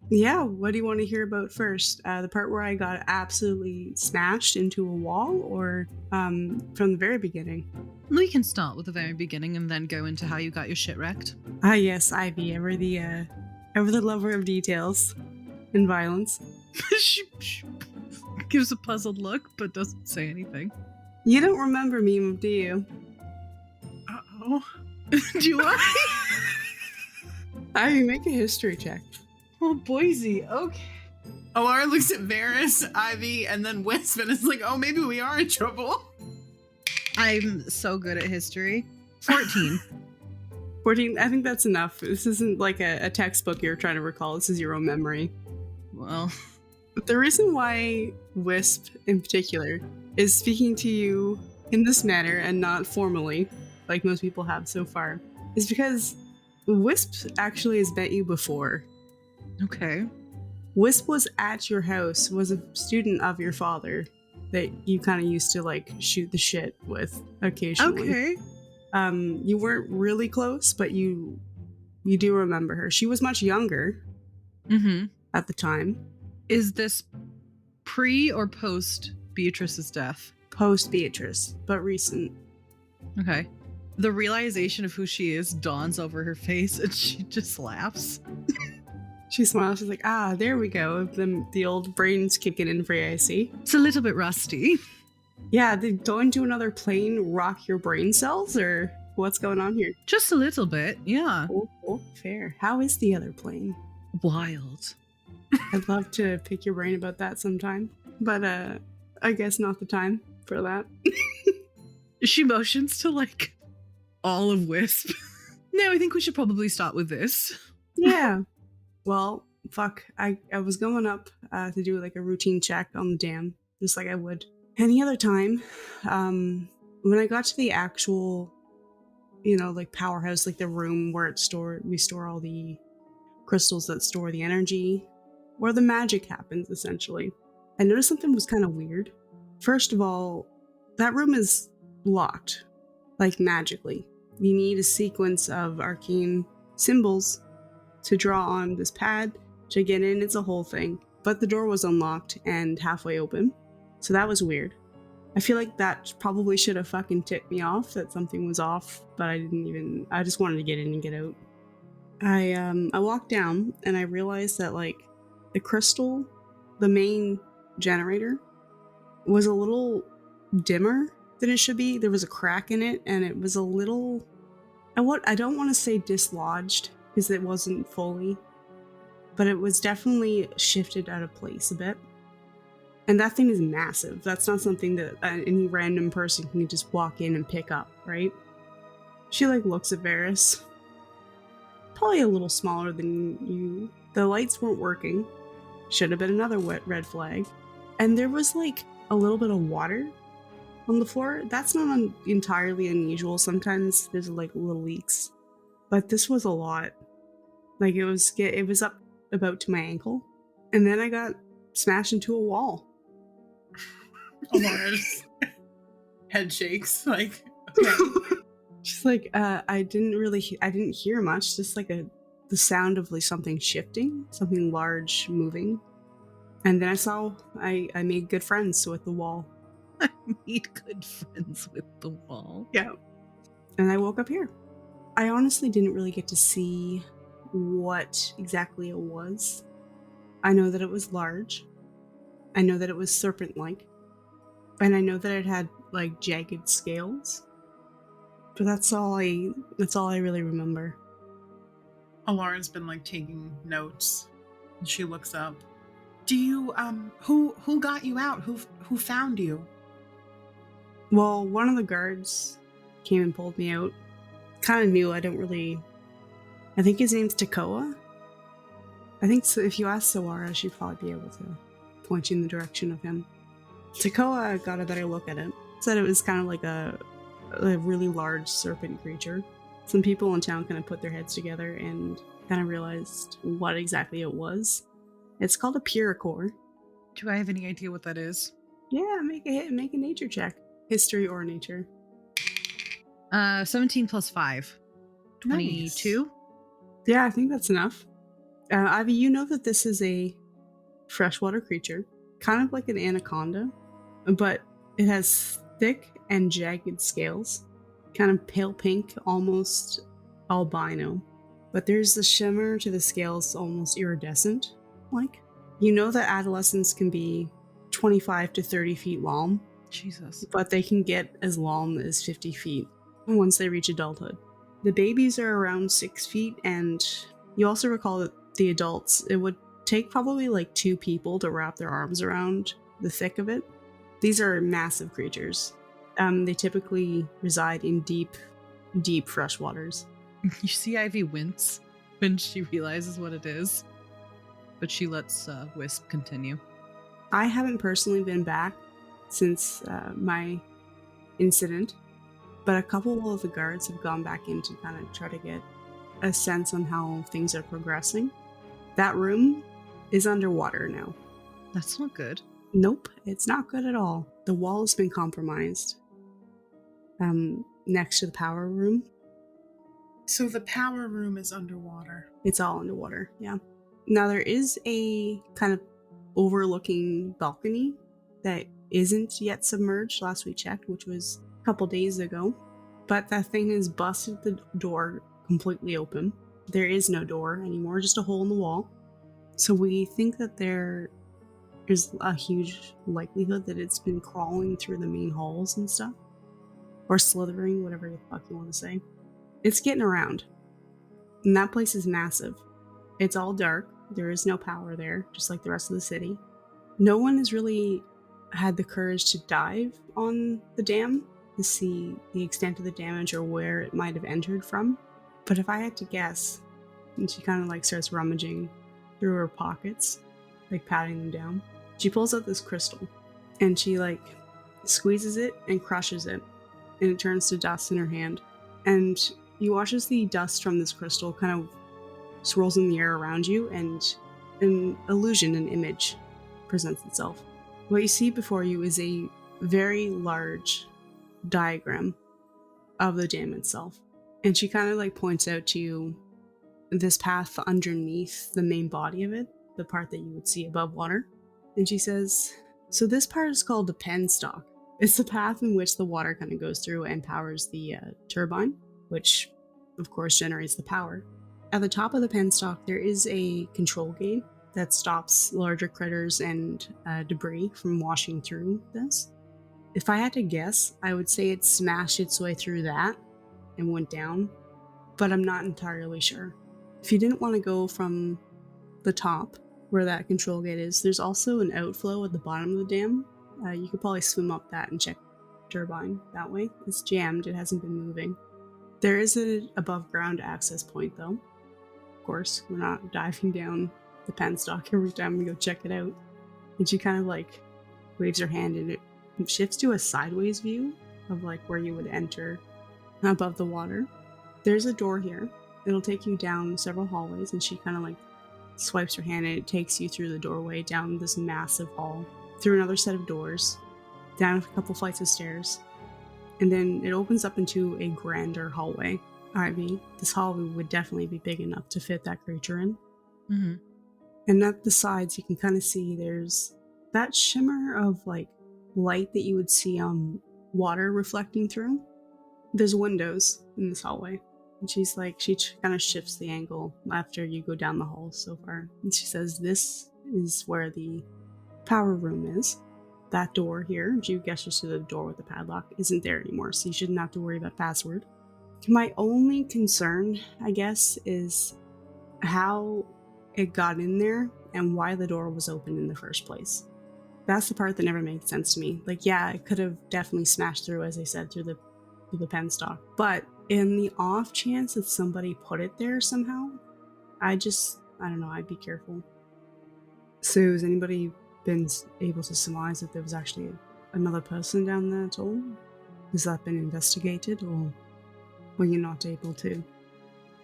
Yeah, what do you want to hear about first? The part where I got absolutely smashed into a wall, or from the very beginning? We can start with the very beginning and then go into how you got your shit wrecked. Ah, yes, Ivy, ever the lover of details and violence. She gives a puzzled look, but doesn't say anything. You don't remember me, do you? Uh-oh. Do I? I make a history check. Oh, Boise. Okay. Alara looks at Varys, Ivy, and then Wisp and is like, oh, maybe we are in trouble. I'm so good at history. 14. 14, I think that's enough. This isn't like a textbook you're trying to recall. This is your own memory. Well, The reason why Wisp, in particular, is speaking to you in this manner and not formally, like most people have so far, is because Wisp actually has met you before. okay. Wisp was at your house, was a student of your father that you kind of used to like shoot the shit with occasionally. Okay. You weren't really close, but you do remember her. She was much younger Mm-hmm. at the time, Is this pre or post Beatrice's death? post Beatrice, but recent. Okay. The realization of who she is dawns over her face and she just laughs. She smiles. She's like, "Ah, there we go. The old brain's kicking in for you, I see." It's a little bit rusty. Yeah, did going to another plane rock your brain cells, or what's going on here? Just a little bit, yeah. Oh, fair. How is the other plane? Wild. I'd love to pick your brain about that sometime, but I guess not the time for that. She motions to like all of Wisp. No, I think we should probably start with this. Yeah. Well, fuck. I was going up to do like a routine check on the dam, just like I would any other time. When I got to the actual, like powerhouse, like the room where we store all the crystals that store the energy, where the magic happens, essentially, I noticed something was kind of weird. First of all, that room is locked, like magically. You need a sequence of arcane symbols to draw on this pad to get in. It's a whole thing. But the door was unlocked and halfway open. So that was weird. I feel like that probably should have fucking tipped me off that something was off, but I just wanted to get in and get out. I walked down and I realized that like the crystal, the main generator, was a little dimmer than it should be. There was a crack in it and it was a little, I don't want to say dislodged, because it wasn't fully, but it was definitely shifted out of place a bit. And that thing is massive. That's not something that any random person can just walk in and pick up, right? She like looks at Varys. Probably a little smaller than you. The lights weren't working. Should have been another red flag. And there was like a little bit of water on the floor. That's not entirely unusual. Sometimes there's like little leaks, but this was a lot. Like it was up about to my ankle, and then I got smashed into a wall. Alara's head shakes. Like, okay. She's like, I didn't hear much. Just like the sound of like something shifting, something large moving, and then I saw I made good friends with the wall. I made good friends with the wall. Yeah, and I woke up here. I honestly didn't really get to see what exactly it was. I know that it was large. I know that it was serpent-like. And I know that it had like jagged scales. But that's all I really remember. Alara's been like taking notes. She looks up. Do you who got you out? Who found you? Well, one of the guards came and pulled me out. Kind of knew. I think his name's Tekoa. I think so. If you ask Sawara, she'd probably be able to point you in the direction of him. Tekoa got a better look at it. Said it was kind of like a really large serpent creature. Some people in town kind of put their heads together and kind of realized what exactly it was. It's called a Pyrrhicor. Do I have any idea what that is? Yeah, make a nature check. History or nature. 17 plus 5. 22? Nice. Yeah, I think that's enough. Ivy, you know that this is a freshwater creature, kind of like an anaconda, but it has thick and jagged scales, kind of pale pink, almost albino. But there's the shimmer to the scales, almost iridescent, like. You know that adolescents can be 25 to 30 feet long, Jesus. but they can get as long as 50 feet once they reach adulthood. The babies are around 6 feet, and you also recall that the adults, it would take probably like 2 people to wrap their arms around the thick of it. These are massive creatures. They typically reside in deep, deep fresh waters. You see Ivy wince when she realizes what it is, but she lets Wisp continue. I haven't personally been back since my incident, but a couple of the guards have gone back in to kind of try to get a sense on how things are progressing. That room is underwater now. That's not good. Nope, it's not good at all. The wall has been compromised. Next to the power room. So the power room is underwater. It's all underwater, yeah. Now there is a kind of overlooking balcony that isn't yet submerged last we checked, which was a couple days ago. But that thing has busted the door completely open. There is no door anymore, just a hole in the wall. So we think that there is a huge likelihood that it's been crawling through the main halls and stuff. Or slithering, whatever the fuck you want to say. It's getting around. And that place is massive. It's all dark. There is no power there, just like the rest of the city. No one has really had the courage to dive on the dam to see the extent of the damage or where it might have entered from. But if I had to guess, and she kind of like starts rummaging through her pockets, like patting them down, she pulls out this crystal and she like squeezes it and crushes it, and it turns to dust in her hand. And you watch as the dust from this crystal kind of swirls in the air around you, and an illusion, an image, presents itself. What you see before you is a very large diagram of the dam itself. And she kind of like points out to you this path underneath the main body of it, the part that you would see above water. And she says, so this part is called the penstock. It's the path in which the water kind of goes through and powers the turbine, which of course generates the power. At the top of the penstock, there is a control gate that stops larger critters and debris from washing through this. If I had to guess, I would say it smashed its way through that and went down, but I'm not entirely sure. If you didn't want to go from the top where that control gate is, there's also an outflow at the bottom of the dam. You could probably swim up that and check the turbine that way. It's jammed, it hasn't been moving. There is an above ground access point though. Of course, we're not diving down the penstock every time we go check it out. And she kind of like waves her hand and it shifts to a sideways view of like where you would enter above the water. There's a door here. It'll take you down several hallways, and she kind of like swipes her hand and it takes you through the doorway down this massive hall, through another set of doors, down a couple flights of stairs, and then it opens up into a grander hallway. Ivy, this hallway would definitely be big enough to fit that creature in. Mm-hmm. And at the sides, you can kind of see there's that shimmer of like light that you would see water reflecting through. There's windows in this hallway. And she's like, she kind of shifts the angle after you go down the hall so far. And she says, this is where the power room is. That door here, she gestures to the door with the padlock, isn't there anymore, so you shouldn't have to worry about password. My only concern, I guess, is how it got in there and why the door was open in the first place. That's the part that never made sense to me. Like, yeah, it could have definitely smashed through, as I said, through the penstock. But in the off chance that somebody put it there somehow, I don't know, I'd be careful. So has anybody been able to surmise that there was actually another person down there at all? Has that been investigated, or were you not able to?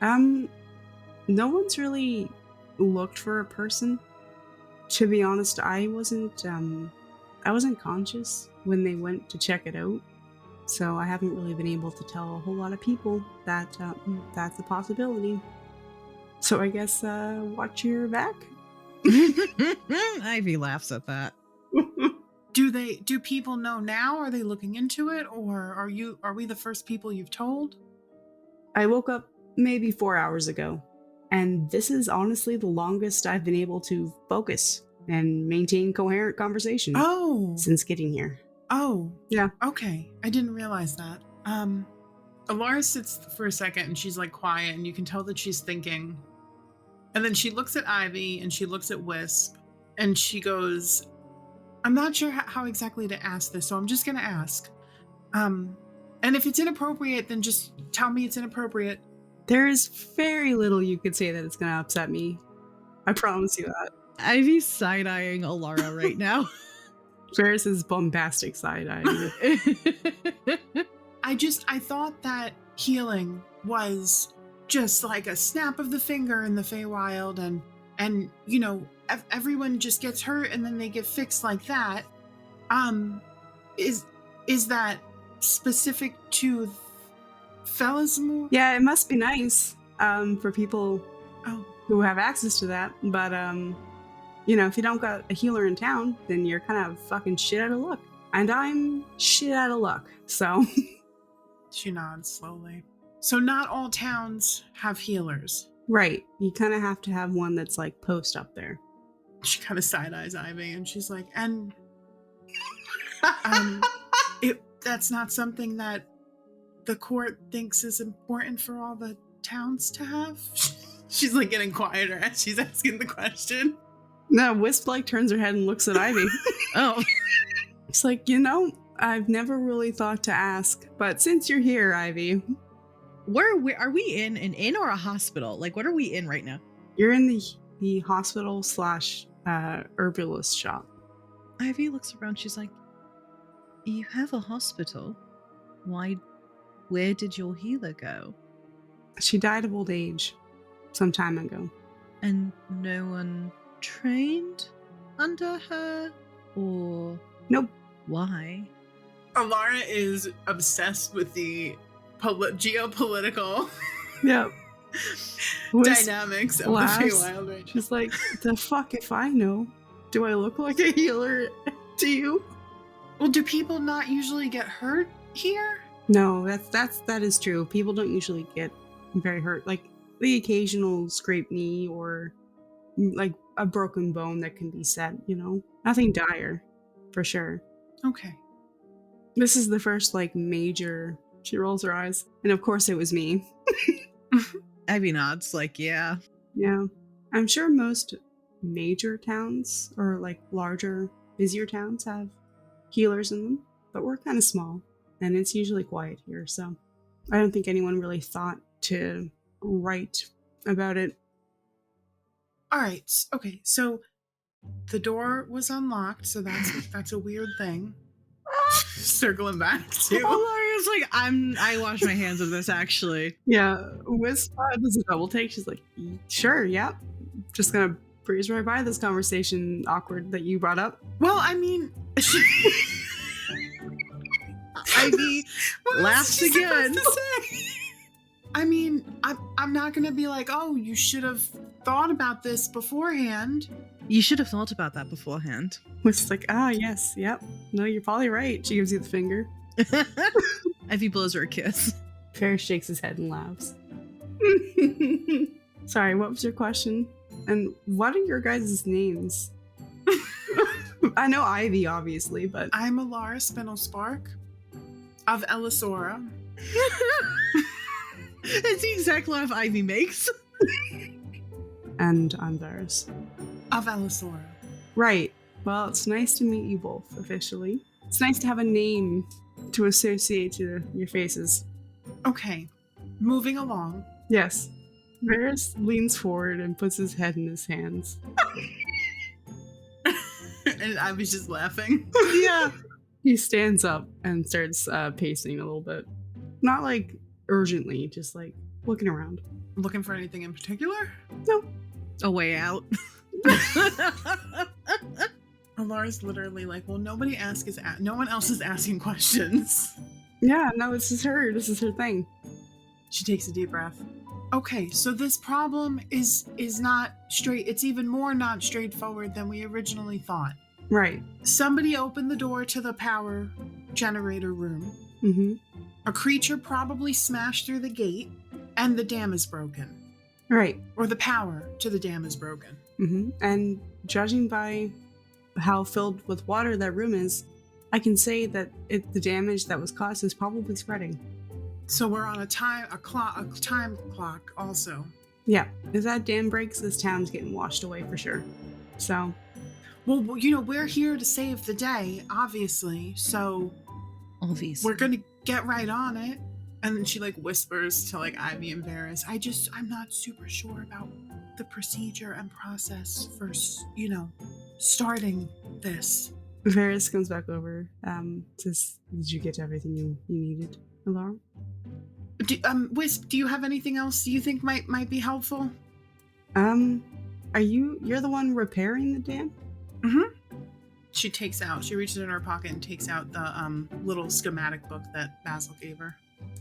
No one's really looked for a person. To be honest, I wasn't conscious when they went to check it out, so I haven't really been able to tell a whole lot of people that that's a possibility. So I guess watch your back. Ivy laughs at that. Do people know now? Are they looking into it, or are we the first people you've told? I woke up maybe 4 hours ago, and this is honestly the longest I've been able to focus and maintain coherent conversation Oh. since getting here. Oh. Yeah. Okay. I didn't realize that. Alara sits for a second and she's like quiet and you can tell that she's thinking. And then she looks at Ivy and she looks at Wisp and she goes, I'm not sure how exactly to ask this, so I'm just going to ask. And if it's inappropriate, then just tell me it's inappropriate. There is very little you could say that it's going to upset me. I promise you that. Ivy's side-eyeing Alara right now. Ferris is bombastic side-eyeing. I thought that healing was just like a snap of the finger in the Feywild and you know, everyone just gets hurt and then they get fixed like that. Is that specific to Felismore? Yeah, it must be nice for people who have access to that. But, you know, if you don't got a healer in town, then you're kind of fucking shit out of luck. And I'm shit out of luck, so... She nods slowly. So not all towns have healers. Right. You kind of have to have one that's like post up there. She kind of side-eyes Ivy and she's like, and that's not something that the court thinks is important for all the towns to have? She's like getting quieter as she's asking the question. No, Wisp like turns her head and looks at Ivy. Oh. It's like, you know, I've never really thought to ask, but since you're here, Ivy. Where are we in an inn or a hospital? Like, what are we in right now? You're in the hospital / herbalist shop. Ivy looks around. She's like, you have a hospital? Where did your healer go? She died of old age some time ago. And no one trained under her? Or... Nope. Why? Alara is obsessed with the geopolitical dynamics of the Feywild right now. She's like, the fuck if I know? Do I look like a healer to you? Well, do people not usually get hurt here? No, that is true. People don't usually get very hurt. Like the occasional scraped knee or like a broken bone that can be set, you know? Nothing dire, for sure. Okay. This is the first like major... She rolls her eyes. And of course it was me. Ivy nods, like, yeah. Yeah. I'm sure most major towns or like larger, busier towns have healers in them, but we're kind of small and it's usually quiet here. So I don't think anyone really thought to write about it. All right. Okay. So the door was unlocked. So that's a weird thing. Circling back to. Alara's like, I wash my hands of this actually. Yeah. Wisp does a double take. She's like, sure, yeah. Just gonna breeze right by this conversation awkward that you brought up. Well, I mean, Ivy laughs again. I mean, I'm not gonna be like, oh, you should have thought about this beforehand. You should have thought about that beforehand. Wisp's like, yes, yep. No, you're probably right. She gives you the finger. Ivy blows her a kiss. Ferris shakes his head and laughs. Sorry, what was your question? And what are your guys' names? I know Ivy, obviously, but... I'm Alara Spinelspark of Elisora. It's the exact laugh Ivy makes. And I'm Varys. Of Elisora. Right. Well, it's nice to meet you both, officially. It's nice to have a name to associate to your faces. Okay, moving along. Yes. Varys leans forward and puts his head in his hands. And I was just laughing. Yeah. He stands up and starts pacing a little bit. Not like urgently, just like looking around. Looking for anything in particular? No. A way out. Alara's literally like, well, no one else is asking questions. Yeah, no, this is her thing. She takes a deep breath. Okay, so this problem is not straight. It's even more not straightforward than we originally thought. Right. Somebody opened the door to the power generator room. Mm-hmm. A creature probably smashed through the gate, and the dam is broken. Right. Or the power to the dam is broken. And judging by how filled with water that room is, I can say that the damage that was caused is probably spreading. So we're on a time clock also. Yeah, if that dam breaks, this town's getting washed away for sure. So, well, we're here to save the day, obviously. So, we're gonna get right on it. And then she like whispers to like Ivy and Varys, I'm not super sure about the procedure and process for, starting this. Varys comes back over. Says, "Did you get everything you needed, Alara?" Wisp, do you have anything else you think might be helpful? You're the one repairing the dam? She reaches in her pocket and takes out the little schematic book that Basil gave her.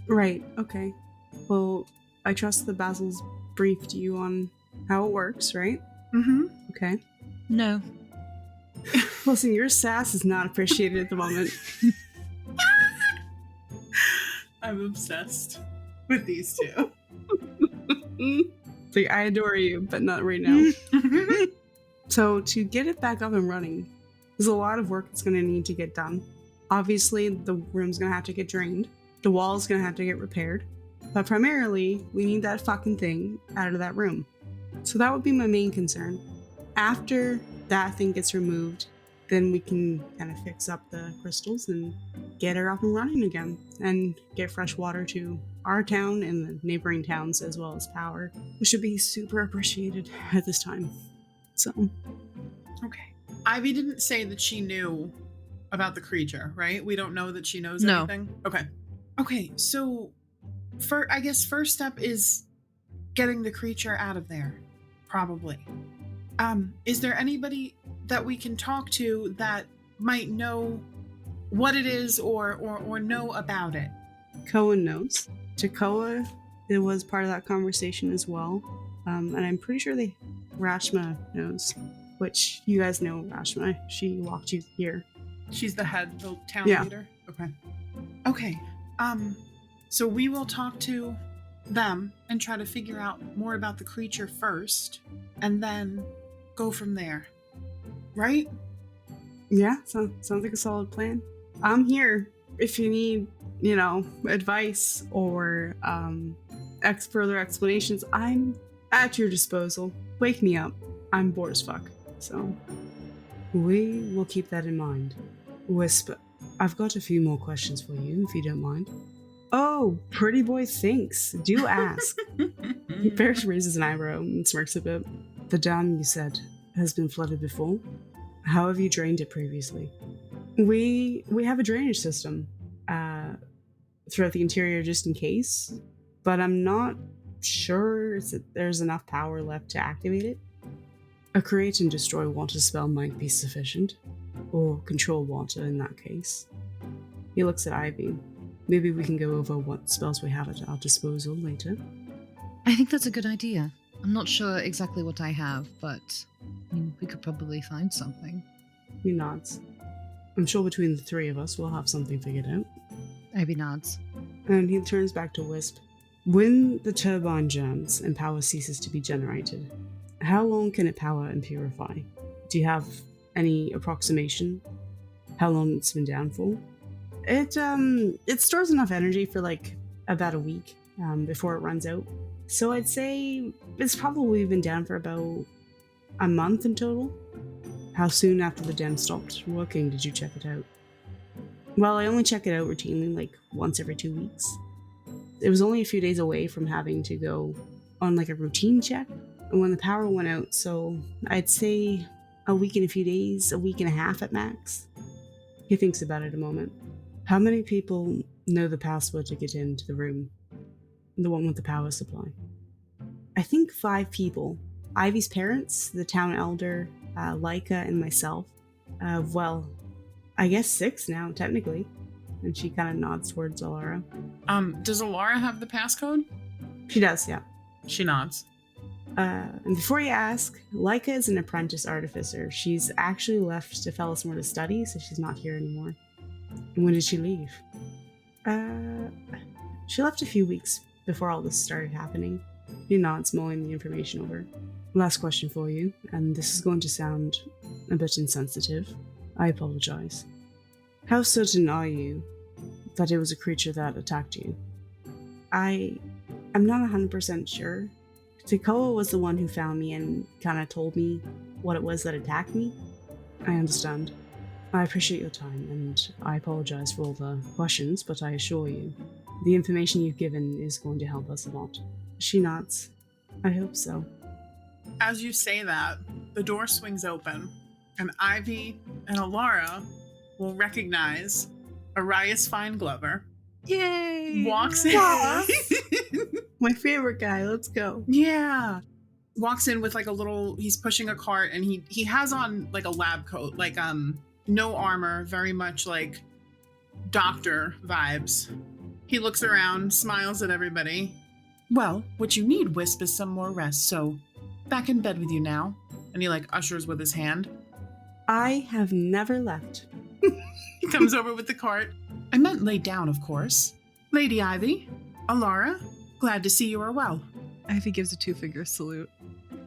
Right, okay. Well, I trust that Basil's briefed you on how it works, right? Okay. No. Listen, your sass is not appreciated at the moment. I'm obsessed with these two. Like, I adore you, but not right now. So to get it back up and running, there's a lot of work that's going to need to get done. Obviously, the room's going to have to get drained. The wall's going to have to get repaired. But primarily, we need that fucking thing out of that room. So that would be my main concern. After that thing gets removed, then we can kind of fix up the crystals and get her up and running again and get fresh water to our town and the neighboring towns as well as power, which should be super appreciated at this time. So, okay. Ivy didn't say that she knew about the creature, right? We don't know that she knows No. anything? Okay, so first step is getting the creature out of there, probably. Is there anybody that we can talk to that might know what it is or know about it? Cohen knows. Takoa, it was part of that conversation as well. And I'm pretty sure Rashma knows, which you guys know Rashma. She walked you here. She's the town Yeah. leader? Okay. So we will talk to them and try to figure out more about the creature first, and then go from there. Right? Yeah, sounds like a solid plan. I'm here if you need, advice or further explanations. I'm at your disposal. Wake me up. I'm bored as fuck. So we will keep that in mind. Wisp, I've got a few more questions for you, if you don't mind. Oh, pretty boy thinks. Do ask. Ferris raises an eyebrow and smirks a bit. The dam, you said, has been flooded before. How have you drained it previously? We have a drainage system throughout the interior just in case, but I'm not sure there's enough power left to activate it. A create and destroy water spell might be sufficient, or control water in that case. He looks at Ivy. Maybe we can go over what spells we have at our disposal later. I think that's a good idea. I'm not sure exactly what I have, but we could probably find something. He nods. I'm sure between the three of us we'll have something figured out. Ivy nods. And he turns back to Wisp. When the turbine jams and power ceases to be generated, how long can it power and purify? Do you have any approximation how long it's been down for? It stores enough energy for like about a week before it runs out. So I'd say it's probably been down for about a month in total. How soon after the dam stopped working did you check it out? Well, I only check it out routinely, like once every 2 weeks. It was only a few days away from having to go on like a routine check when the power went out, so I'd say a week and a few days, a week and a half at max. He thinks about it a moment. How many people know the password to get into the room? The one with the power supply? I think 5 people. Ivy's parents, the town elder, Laika, and myself. Well, I guess 6 now, technically. And she kind of nods towards Alara. Does Alara have the passcode? She does, yeah. She nods. And before you ask, Laika is an apprentice artificer. She's actually left to Fellismore to study, so she's not here anymore. And when did she leave? She left a few weeks before all this started happening. He nods, mulling the information over. Last question for you, and this is going to sound a bit insensitive. I apologize. How certain are you that it was a creature that attacked you? I'm not 100% sure. Tekoa was the one who found me and kind of told me what it was that attacked me. I understand. I appreciate your time, and I apologize for all the questions, but I assure you, the information you've given is going to help us a lot. She nods. I hope so. As you say that, the door swings open, and Ivy and Alara will recognize Arias Fineglover. Yay! Walks in. My favorite guy, let's go. Yeah. Walks in with like a little, he's pushing a cart, and he has on like a lab coat, like no armor, very much like doctor vibes. He looks around, smiles at everybody. Well, what you need, Wisp, is some more rest, so back in bed with you now. And he like ushers with his hand. I have never left. He comes over with the cart. I meant lay down, of course. Lady Ivy, Alara, glad to see you are well. Ivy gives a 2-finger salute.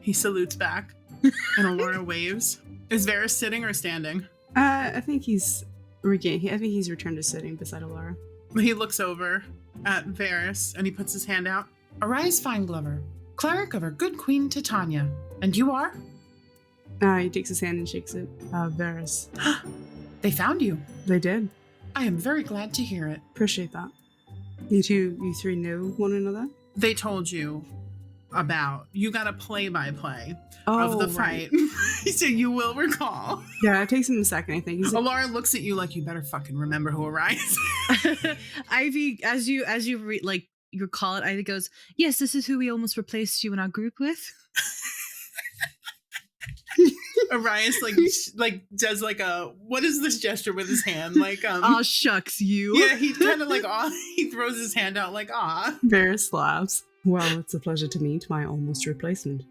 He salutes back, and Alara waves. Is Varys sitting or standing? I think he's returned to sitting beside Alara. He looks over at Varys, and he puts his hand out. Arise, Fineglover, cleric of our good queen Titania. And you are? He takes his hand and shakes it. Varys. They found you. They did. I am very glad to hear it. Appreciate that. You three know one another? They told you about, you got a play-by-play Oh, of the fight. So you will recall. Yeah, it takes him a second, I think. He's like, Alara looks at you like, you better fucking remember who Arise. Ivy, as you you recall it, Ivy goes, yes, this is who we almost replaced you in our group with. Arias like does like a, what is this gesture with his hand? Like Aw, shucks, you. Yeah, he kind of like he throws his hand out like ah. Varys laughs. Well, it's a pleasure to meet my almost replacement.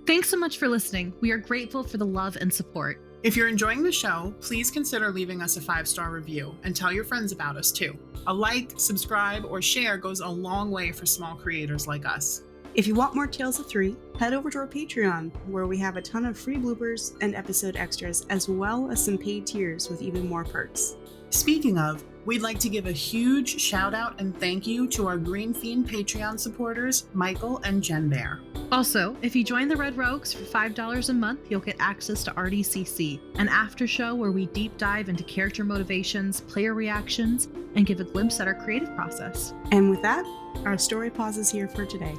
Thanks so much for listening. We are grateful for the love and support. If you're enjoying the show, please consider leaving us a 5-star review and tell your friends about us too. A like, subscribe, or share goes a long way for small creators like us. If you want more Tales of 3, head over to our Patreon, where we have a ton of free bloopers and episode extras, as well as some paid tiers with even more perks. Speaking of, we'd like to give a huge shout out and thank you to our Green Fiend Patreon supporters, Michael and Jen Bear. Also, if you join the Red Rogues for $5 a month, you'll get access to RDCC, an after show where we deep dive into character motivations, player reactions, and give a glimpse at our creative process. And with that, our story pauses here for today.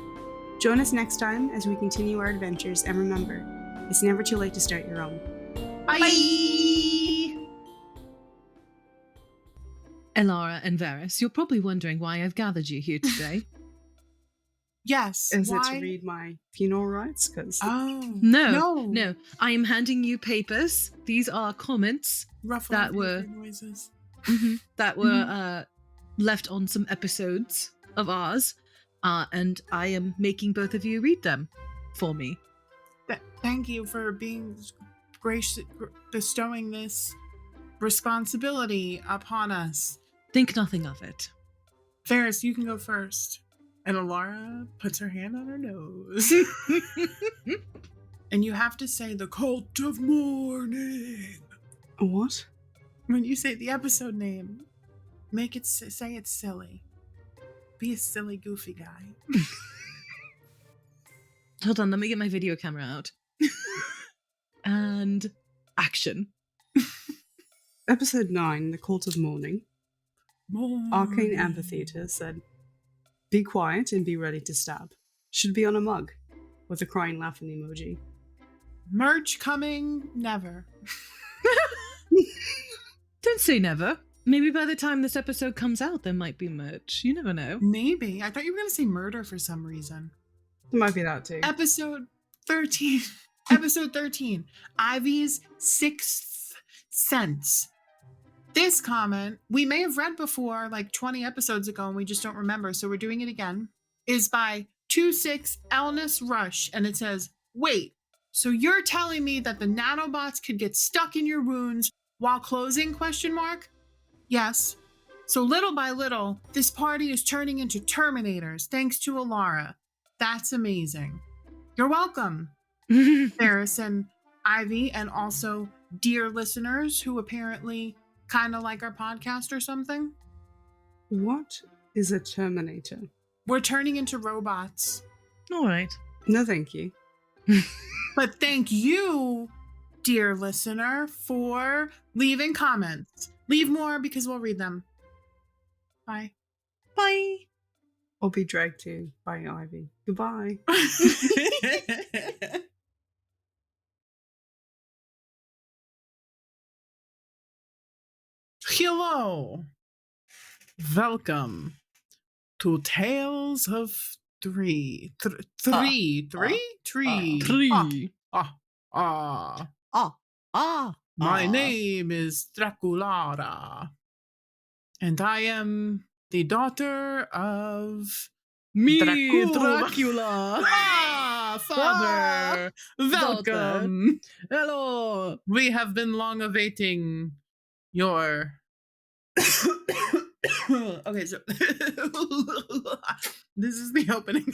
Join us next time as we continue our adventures, and remember, it's never too late to start your own. Bye! Alara and Varys, you're probably wondering why I've gathered you here today. Yes. Is why? it to read my funeral rites? Because No. I am handing you papers. These are comments Ruffling that were paper noises. left on some episodes of ours, and I am making both of you read them for me. Thank you for being gracious, bestowing this responsibility upon us. Think nothing of it. Varys, you can go first. And Alara puts her hand on her nose. And you have to say the cult of mourning. What? When you say the episode name, make it say it's silly. Be a silly, goofy guy. Hold on, let me get my video camera out. And action. Episode 9, The Cult of Mourning. Arcane Amphitheater said, "Be quiet and be ready to stab." Should be on a mug, with a crying laughing emoji. Merch coming never. Don't say never. Maybe by the time this episode comes out, there might be merch. You never know. Maybe. I thought you were going to say murder for some reason. It might be that too. Episode 13. Episode 13. Ivy's Sixth Sense. This comment, we may have read before, like 20 episodes ago, and we just don't remember, so we're doing it again, is by 26 Elnus Rush, and it says, wait, so you're telling me that the nanobots could get stuck in your wounds while closing, question mark? Yes. So little by little, this party is turning into Terminators thanks to Alara. That's amazing. You're welcome, Ferris and Ivy, and also dear listeners who apparently kind of like our podcast or something. What is a Terminator? We're turning into robots. All right. No, thank you. But thank you, dear listener, for leaving comments. Leave more because we'll read them. Bye. Bye. Or be dragged to by Ivy. Goodbye. Hello. Welcome to Tales of Three. Three. My name is Draculara. And I am the daughter of Dracula. Father. Welcome. Hello. We have been long awaiting your. Okay, so this is the opening.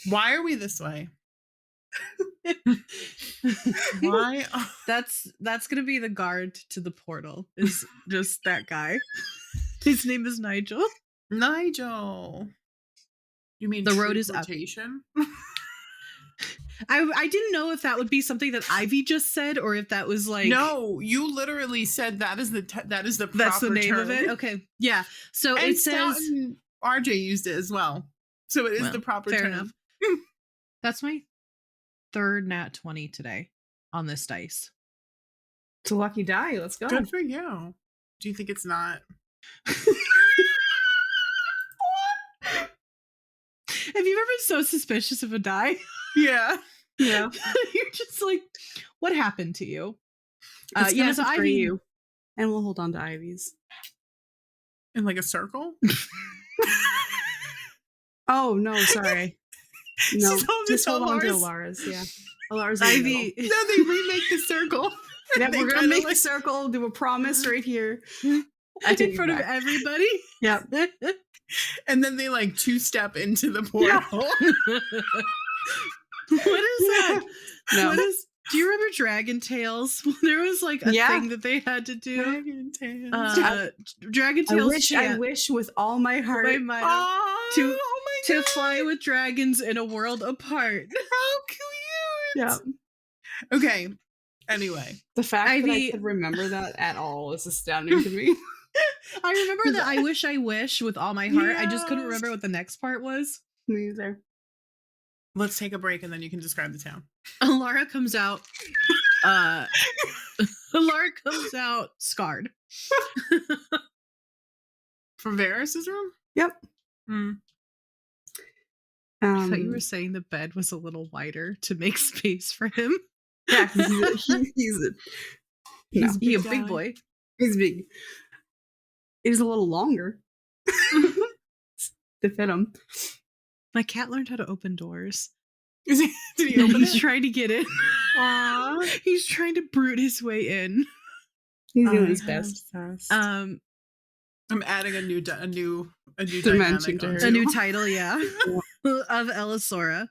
Why are we this way? Why? That's gonna be the guard to the portal. Is just that guy. His name is Nigel. Nigel. You mean the road is up? I didn't know if that would be something that Ivy just said or if that was like. No, you literally said that is the proper that's the name term. of it. Okay, yeah. So and it says RJ used it as well. So it is the proper fair term. Enough. That's my third nat 20 today on this dice. It's a lucky die. Let's go. Good for you. Do you think it's not? Have you ever been so suspicious of a die? Yeah. Yeah. You're just like, what happened to you? It's Yeah, so betray Ivy. you. And we'll hold on to Ivy's. In like a circle? Oh, no, sorry. No, just hold on to Alara's. Alara's. Yeah. Alara's Ivy. No, they remake the circle. Yeah, They we're try gonna to, make the circle, do a promise right here. In front of everybody. Yeah. And then they like two-step into the portal. What is that? No. What is? Do you remember Dragon Tales? There was like a thing that they had to do. Dragon Tales. Dragon Tales. I wish with all my heart. To fly with dragons in a world apart. How cute! Yeah. Okay. Anyway, the fact that I could remember that at all is astounding to me. I remember that I wish with all my heart. Yes. I just couldn't remember what the next part was. Me either. Let's take a break and then you can describe the town. Alara comes out. Alara comes out scarred. From Varys's room? Yep. I thought you were saying the bed was a little wider to make space for him. Yeah, he's a big boy. He's big. He's a little longer to fit him. My cat learned how to open doors. Did he open He's trying to get in. Aww. He's trying to brute his way in. He's doing his best. I'm adding a new dimension to her. A new title, yeah. Of Elisora.